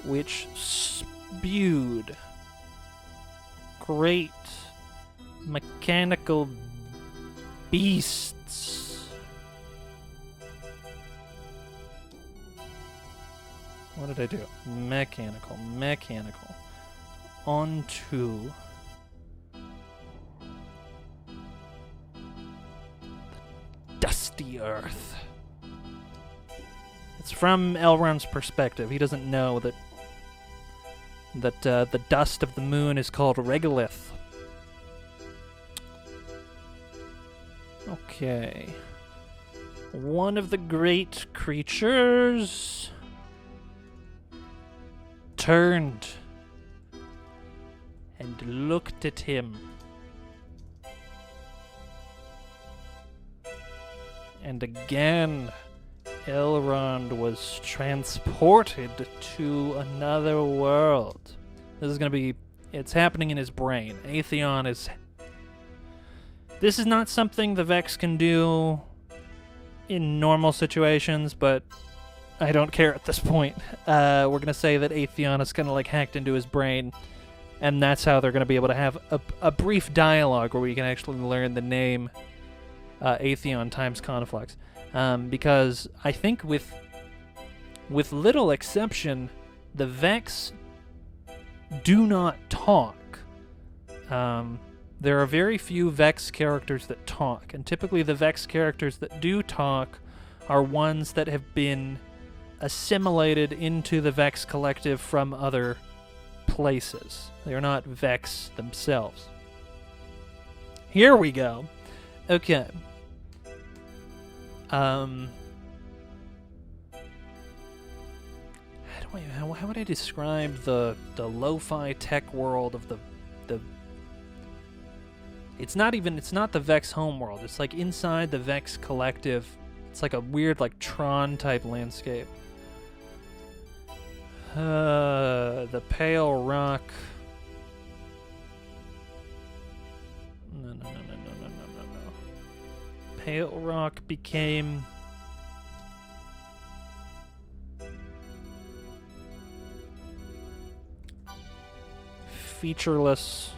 S1: Which spewed great mechanical beasts. What did I do? Mechanical. Onto the dusty earth. It's from Elrond's perspective. He doesn't know that the dust of the moon is called regolith. Okay. One of the great creatures turned and looked at him. And again, Elrond was transported to another world. This is going to be... It's happening in his brain. Atheon is... This is not something the Vex can do in normal situations, but I don't care at this point. We're going to say that Atheon is kind of like hacked into his brain, and that's how they're going to be able to have a brief dialogue where we can actually learn the name Atheon times Conflux. Because I think with little exception, the Vex do not talk. There are very few Vex characters that talk, and typically the Vex characters that do talk are ones that have been assimilated into the Vex collective from other places. They are not Vex themselves. Here we go. Okay. How would I describe the lo-fi tech world of the It's not the Vex homeworld. It's like inside the Vex collective. It's like a weird, like, Tron type landscape. The Pale Rock. No. Pale Rock became featureless.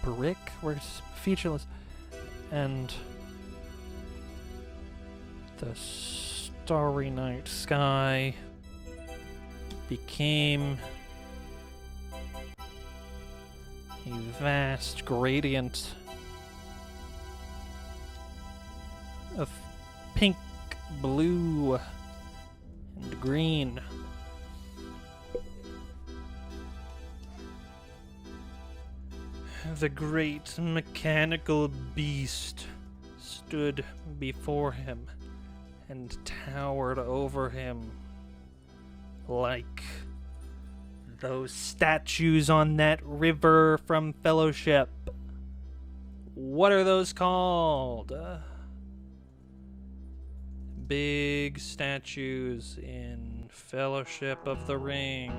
S1: Brick? Where's featureless? And the Starry Night Sky became a vast gradient of pink, blue, and green. The great mechanical beast stood before him and towered over him like those statues on that river from Fellowship. What are those called? Big statues in Fellowship of the Ring.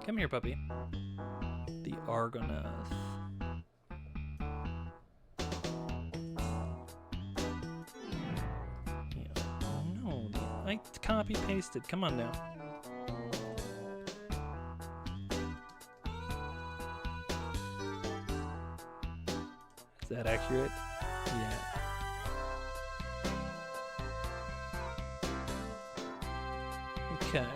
S1: Come here, puppy. The Argonath. Yeah. No, I copy-pasted. Come on now. Is that accurate? Yeah. Okay.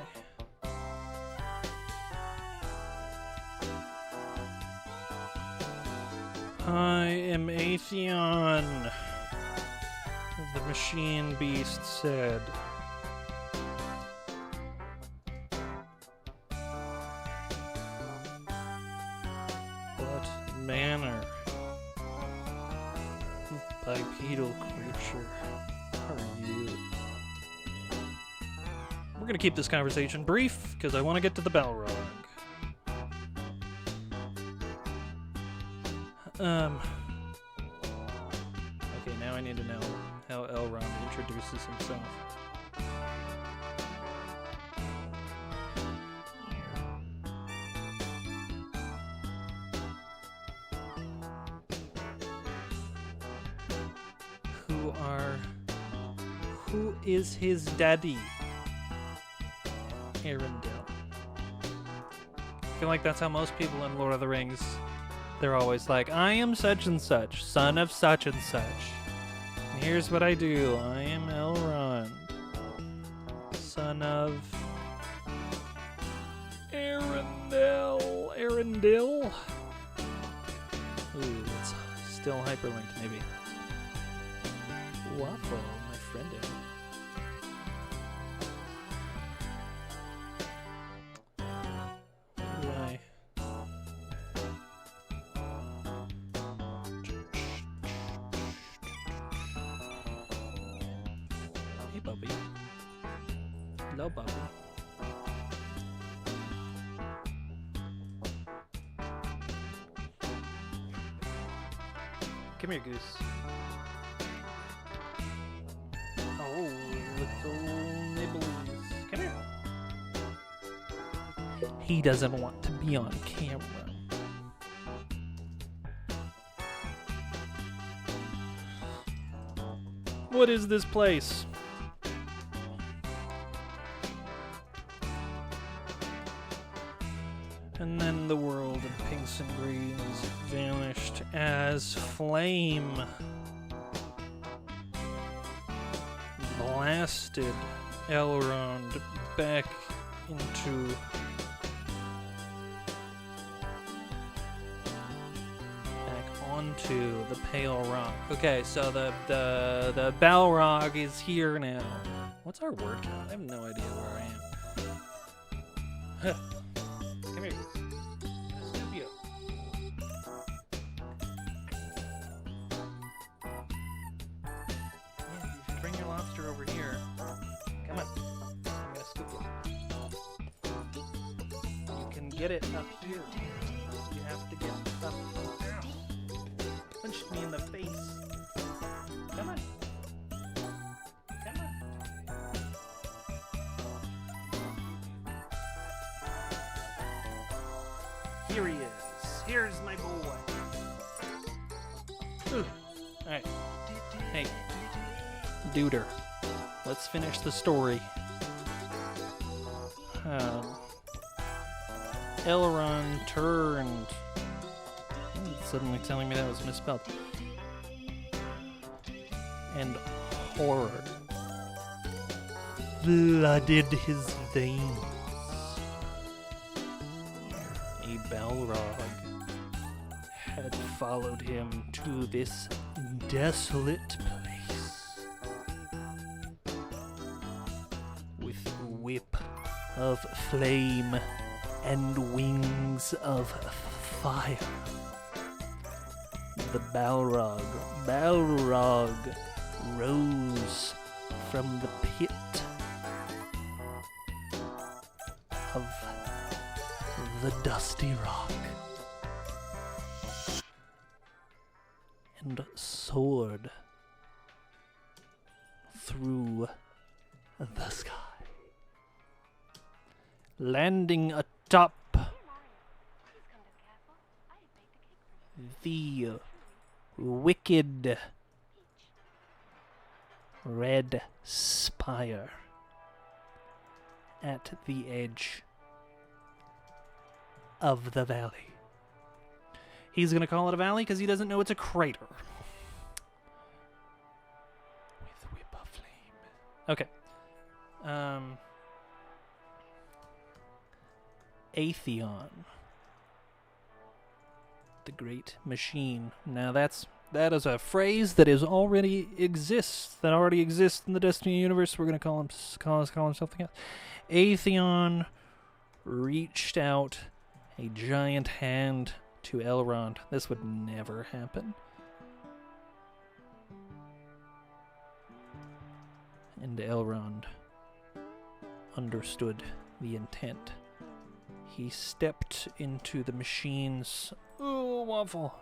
S1: I am Atheon, the machine beast said. What manner of bipedal creature are you? We're gonna keep this conversation brief, because I want to get to the Balrog. Okay, now I need to know how Elrond introduces himself. Who is his daddy? Arendelle. I feel like that's how most people in Lord of the Rings, they're always like, I am such and such, son of such and such. And here's what I do. I am Elrond, son of Arendelle. Ooh, let's still hyperlinked, maybe. Waffle, my friend. Hey, Bubby. Hello, Bubby. Come here, Goose. Oh, little nibbles. Come here. He doesn't want to be on camera. What is this place? And then the world of pinks and greens vanished as flame blasted Elrond back into onto the Pale Rock. Okay, so the Balrog is here now. What's our word count? I have no idea where I am. Come here. Scoop you. Yeah, you should bring your lobster over here. Come on. I'm gonna scoop you. You can get it up here. You have to get up. Punched me in the face. Come on. Come on. Here he is. Here's my boy. Alright. Hey. Duder. Let's finish the story. Elrond turned. It's suddenly telling me that was misspelled. And horror flooded his veins. A Balrog had followed him to this desolate place with whip of flame and wings of fire. The Balrog rose from the pit of the dusty rock and soared through the sky, landing atop the wicked red spire at the edge of the valley. He's gonna call it a valley because he doesn't know it's a crater. With whip of flame. Okay. Atheon. The great machine. Now that is a phrase that already exists in the Destiny universe. We're gonna call him something else. Atheon reached out a giant hand to Elrond. This would never happen. And Elrond understood the intent. He stepped into the machine's waffle.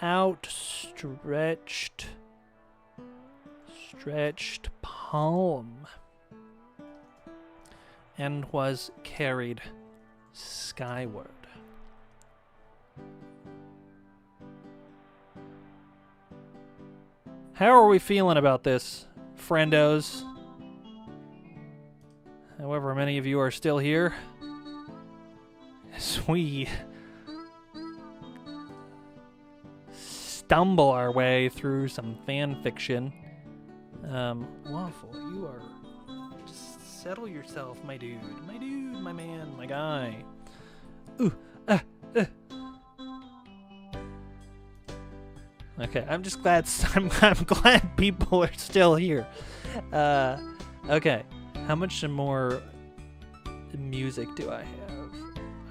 S1: Outstretched palm, and was carried skyward. How are we feeling about this, friendos? However many of you are still here, as we stumble our way through some fan fiction. Waffle, you are... Just settle yourself, my dude. My dude, my man, my guy. Okay, I'm just glad. I'm glad people are still here. Okay, how much more music do I have?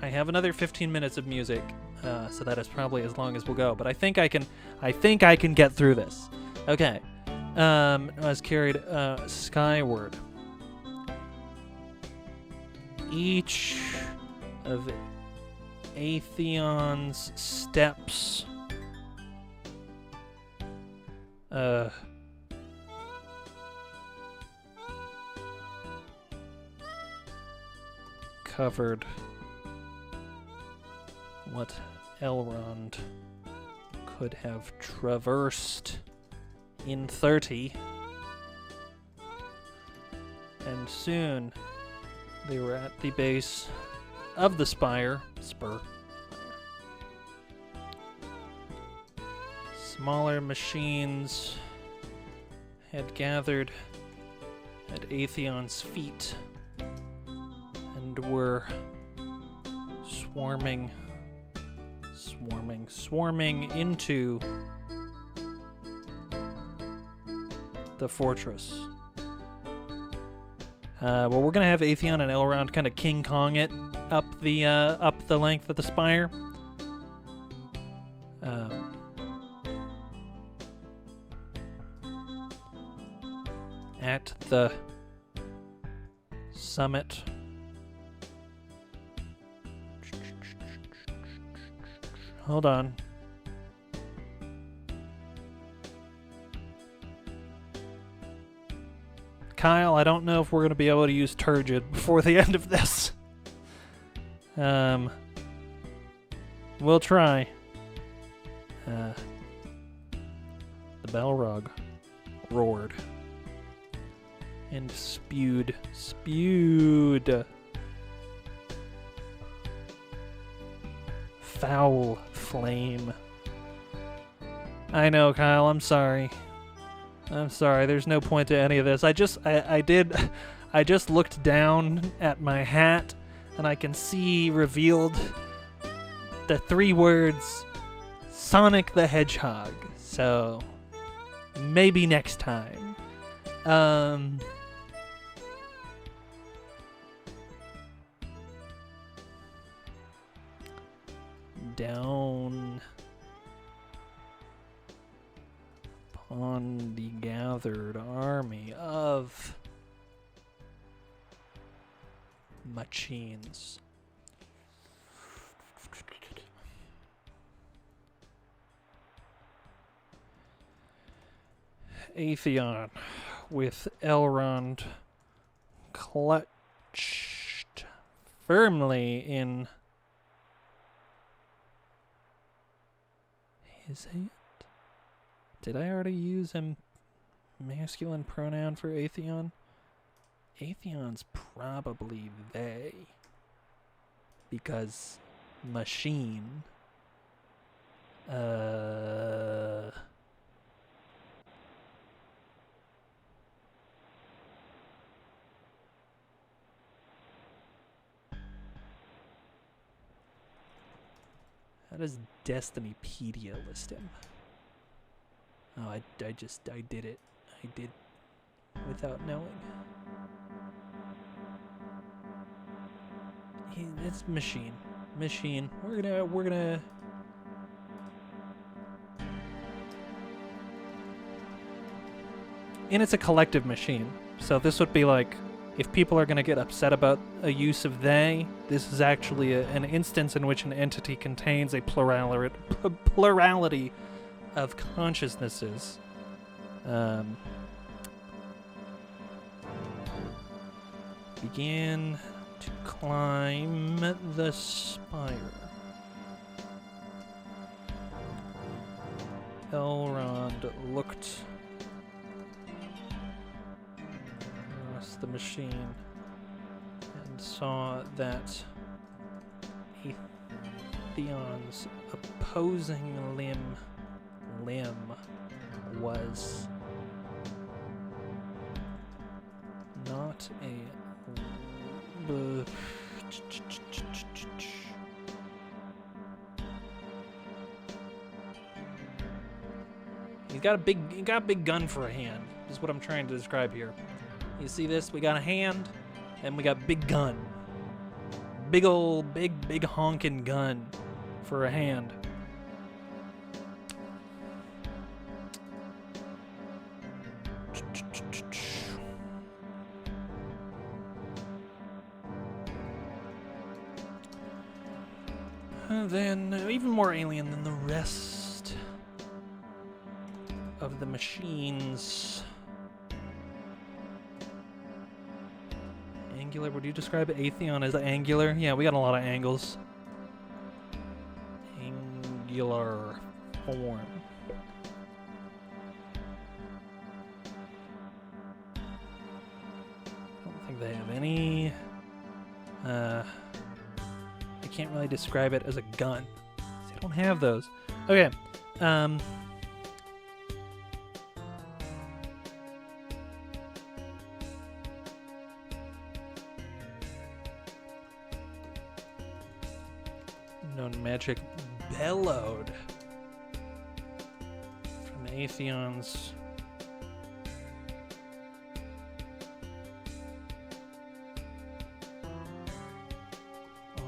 S1: I have another 15 minutes of music, so that is probably as long as we'll go. But I think I can. I think I can get through this. Okay. I was carried skyward. Each of Atheon's steps covered what Elrond could have traversed in 30, and soon they were at the base of the spur. Smaller machines had gathered at Atheon's feet and were swarming into the fortress. Well, we're gonna have Atheon and Elrond kind of King Kong it up the length of the spire. At the summit, hold on. Kyle, I don't know if we're going to be able to use Turgid before the end of this. We'll try. The Balrog roared and spewed foul flame. I know, Kyle, I'm sorry. There's no point to any of this. I just looked down at my hat and I can see revealed the 3 words Sonic the Hedgehog. So maybe next time. Down upon the gathered army of machines. Atheon, with Elrond clutched firmly in his hand. Did I already use a masculine pronoun for Atheon? Atheon's probably they. Because machine. How does Destinypedia list him? Oh, I did it. I did without knowing. It's machine. We're gonna. And it's a collective machine. So this would be like, if people are gonna get upset about a use of they, this is actually an instance in which an entity contains a plurality of consciousnesses. Began to climb the spire. Elrond looked across the machine and saw that Atheon's opposing limb was not a He got a big gun for a hand, is what I'm trying to describe here. You see this? We got a hand, and we got big gun. Big honking gun for a hand. And then, even more alien than the rest of the machines. Angular, would you describe Atheon as angular? Yeah, we got a lot of angles. Angular form. I don't think they have any. I can't really describe it as a gun. I don't have those. Okay. Known magic bellowed from Atheon's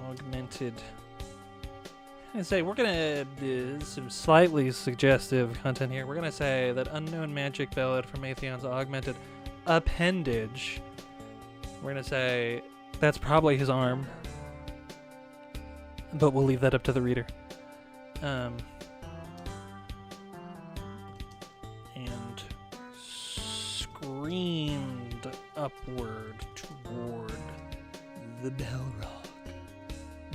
S1: augmented. I say we're gonna do some slightly suggestive content here. We're gonna say that unknown magic bellowed from Atheon's augmented appendage. We're gonna say that's probably his arm. But we'll leave that up to the reader. And screamed upward toward the Balrog.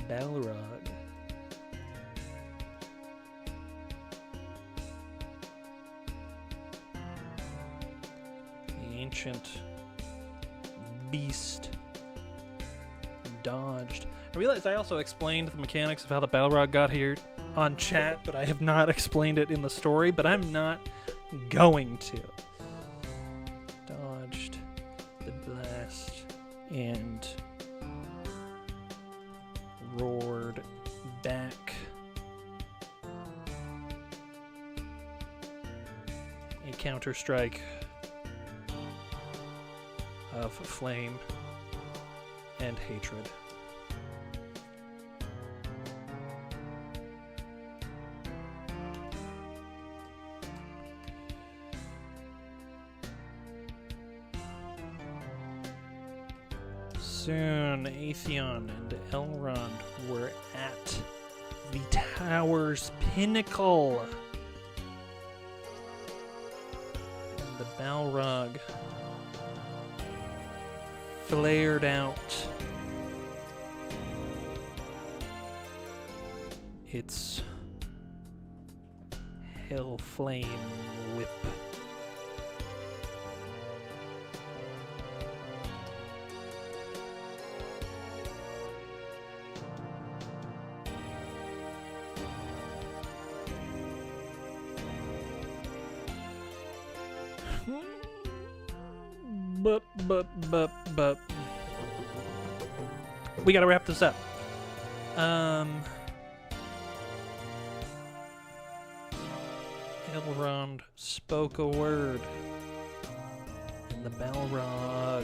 S1: Balrog. The ancient beast dodged. I realized I also explained the mechanics of how the Balrog got here on chat, but I have not explained it in the story, but I'm not going to. Dodged the blast and roared back. A counter-strike of flame and hatred. Soon, Atheon and Elrond were at the tower's pinnacle. And the Balrog flared out its hell flame whip. But we gotta wrap this up. Elrond spoke a word, and the Balrog, I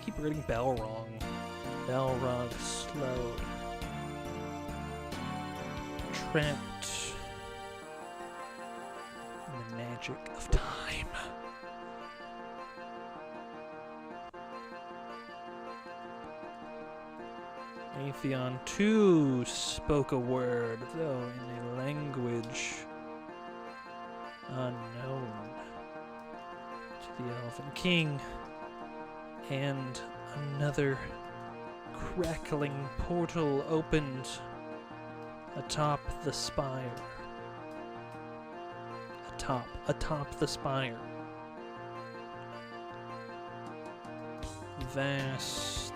S1: keep reading Balrog. Balrog slowed, trapped in the magic of time. Atheon too spoke a word, though in a language unknown to the Elven King, and another crackling portal opened atop the spire. Atop the spire. Vast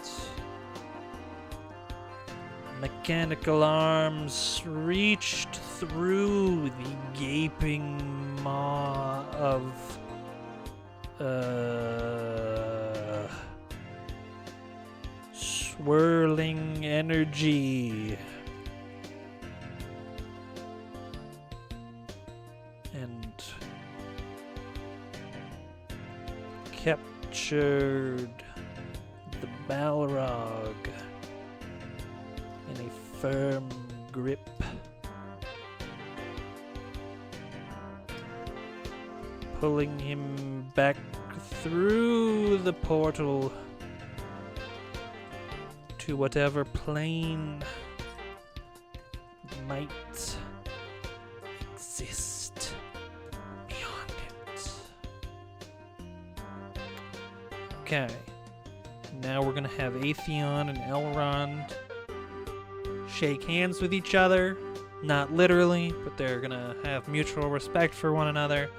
S1: mechanical arms reached through the gaping maw of swirling energy and captured the Balrog in a firm grip. Pulling him back through the portal to whatever plane might exist beyond it. Okay. Now we're gonna have Atheon and Elrond shake hands with each other. Not literally, but they're gonna have mutual respect for one another,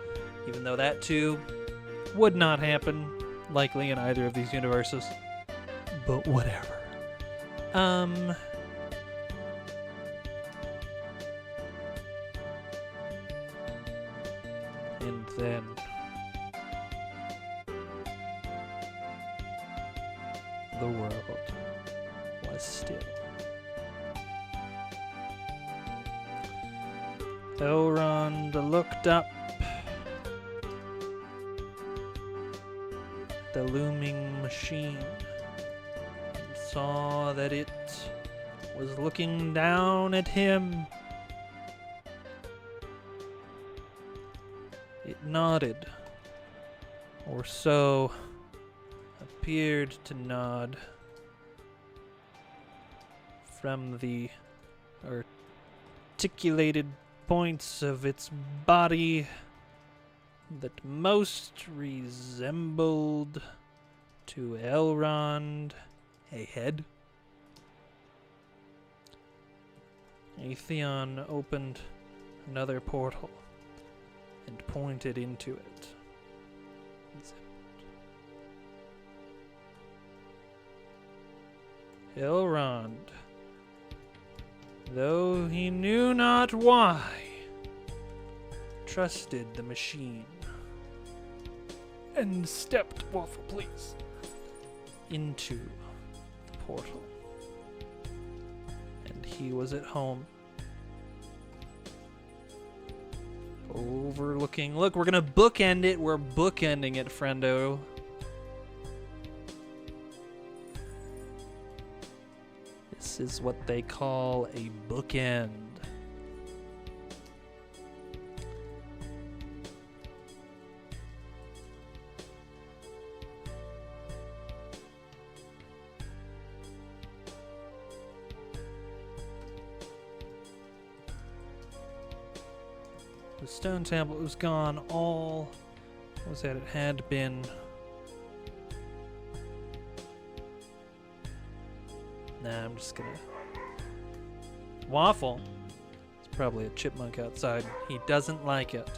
S1: even though that too would not happen likely in either of these universes. But whatever. And then the world was still. Elrond looked up the looming machine and saw that it was looking down at him. It nodded, or so appeared to nod, from the articulated points of its body that most resembled to Elrond a head. Atheon opened another portal and pointed into it. Elrond, though he knew not why, trusted the machine and stepped, Waffle, please, into the portal. And he was at home. Overlooking. Look, we're gonna bookend it. We're bookending it, friendo. This is what they call a bookend. The stone tablet was gone. All was that it had been. Nah, I'm just gonna. Waffle. It's probably a chipmunk outside. He doesn't like it.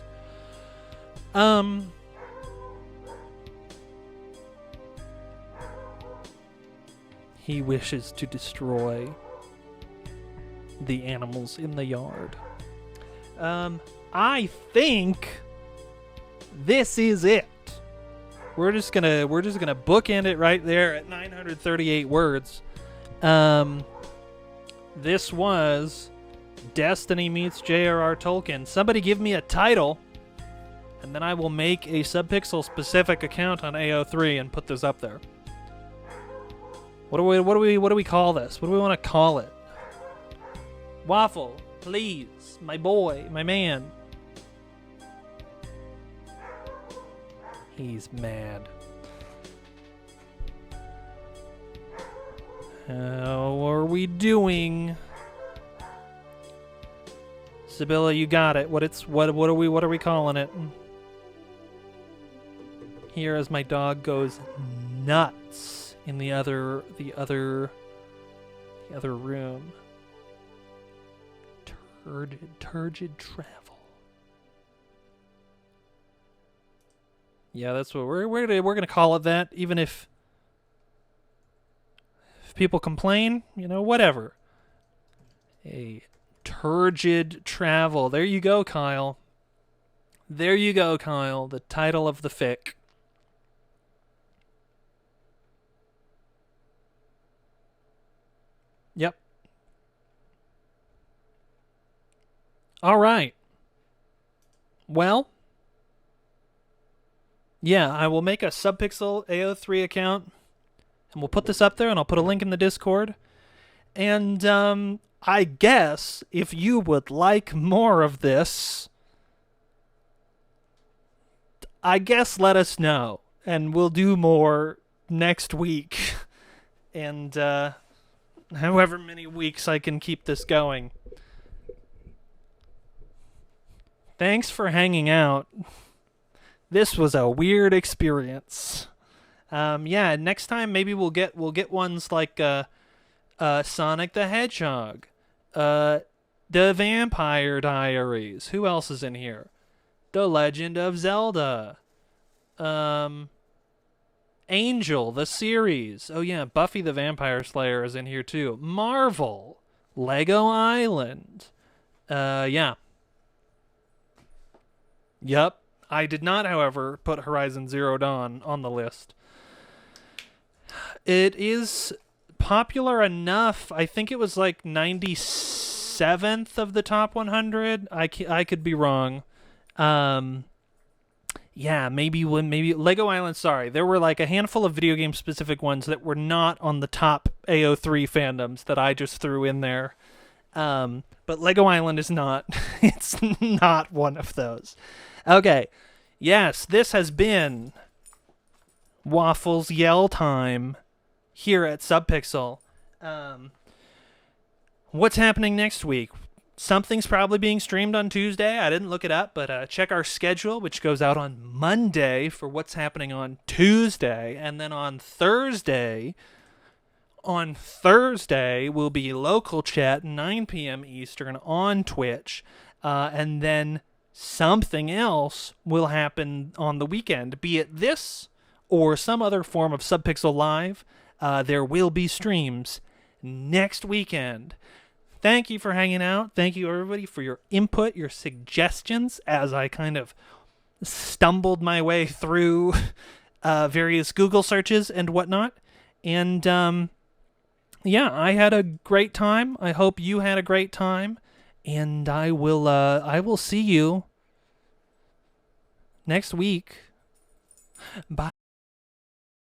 S1: He wishes to destroy the animals in the yard. I think this is it. We're just gonna bookend it right there at 938 words. This was Destiny meets J.R.R. Tolkien. Somebody give me a title, and then I will make a Subpixel specific account on AO3 and put this up there. What do we call this? What do we want to call it? Waffle, please, my boy, my man. He's mad. How are we doing? Sibylla, you got it. What are we calling it? Here as my dog goes nuts in the other room. Turgid travel. Yeah, that's what we're gonna call it that, even if people complain, whatever. A turgid travel. There you go, Kyle. There you go, Kyle. The title of the fic. Yep. All right. Well, Yeah, I will make a Subpixel AO3 account, and we'll put this up there, and I'll put a link in the Discord. And I guess if you would like more of this, I guess let us know, and we'll do more next week. And however many weeks I can keep this going. Thanks for hanging out. This was a weird experience. Yeah, next time maybe we'll get ones like Sonic the Hedgehog, The Vampire Diaries. Who else is in here? The Legend of Zelda. Angel, the series. Oh yeah, Buffy the Vampire Slayer is in here too. Marvel. Lego Island. Yeah. Yup. I did not, however, put Horizon Zero Dawn on the list. It is popular enough. I think it was like 97th of the top 100. I could be wrong. Yeah, maybe Lego Island, sorry. There were like a handful of video game specific ones that were not on the top AO3 fandoms that I just threw in there. But Lego Island is not. It's not one of those. Okay. Yes, this has been Waffles Yell Time here at Subpixel. What's happening next week? Something's probably being streamed on Tuesday. I didn't look it up, but check our schedule, which goes out on Monday for what's happening on Tuesday. And then on Thursday will be local chat, 9 p.m. Eastern on Twitch. And then something else will happen on the weekend, be it this or some other form of Subpixel Live. There will be streams next weekend. Thank you for hanging out. Thank you, everybody, for your input, your suggestions, as I kind of stumbled my way through various Google searches and whatnot. And, yeah, I had a great time. I hope you had a great time. And I will see you next week. Bye.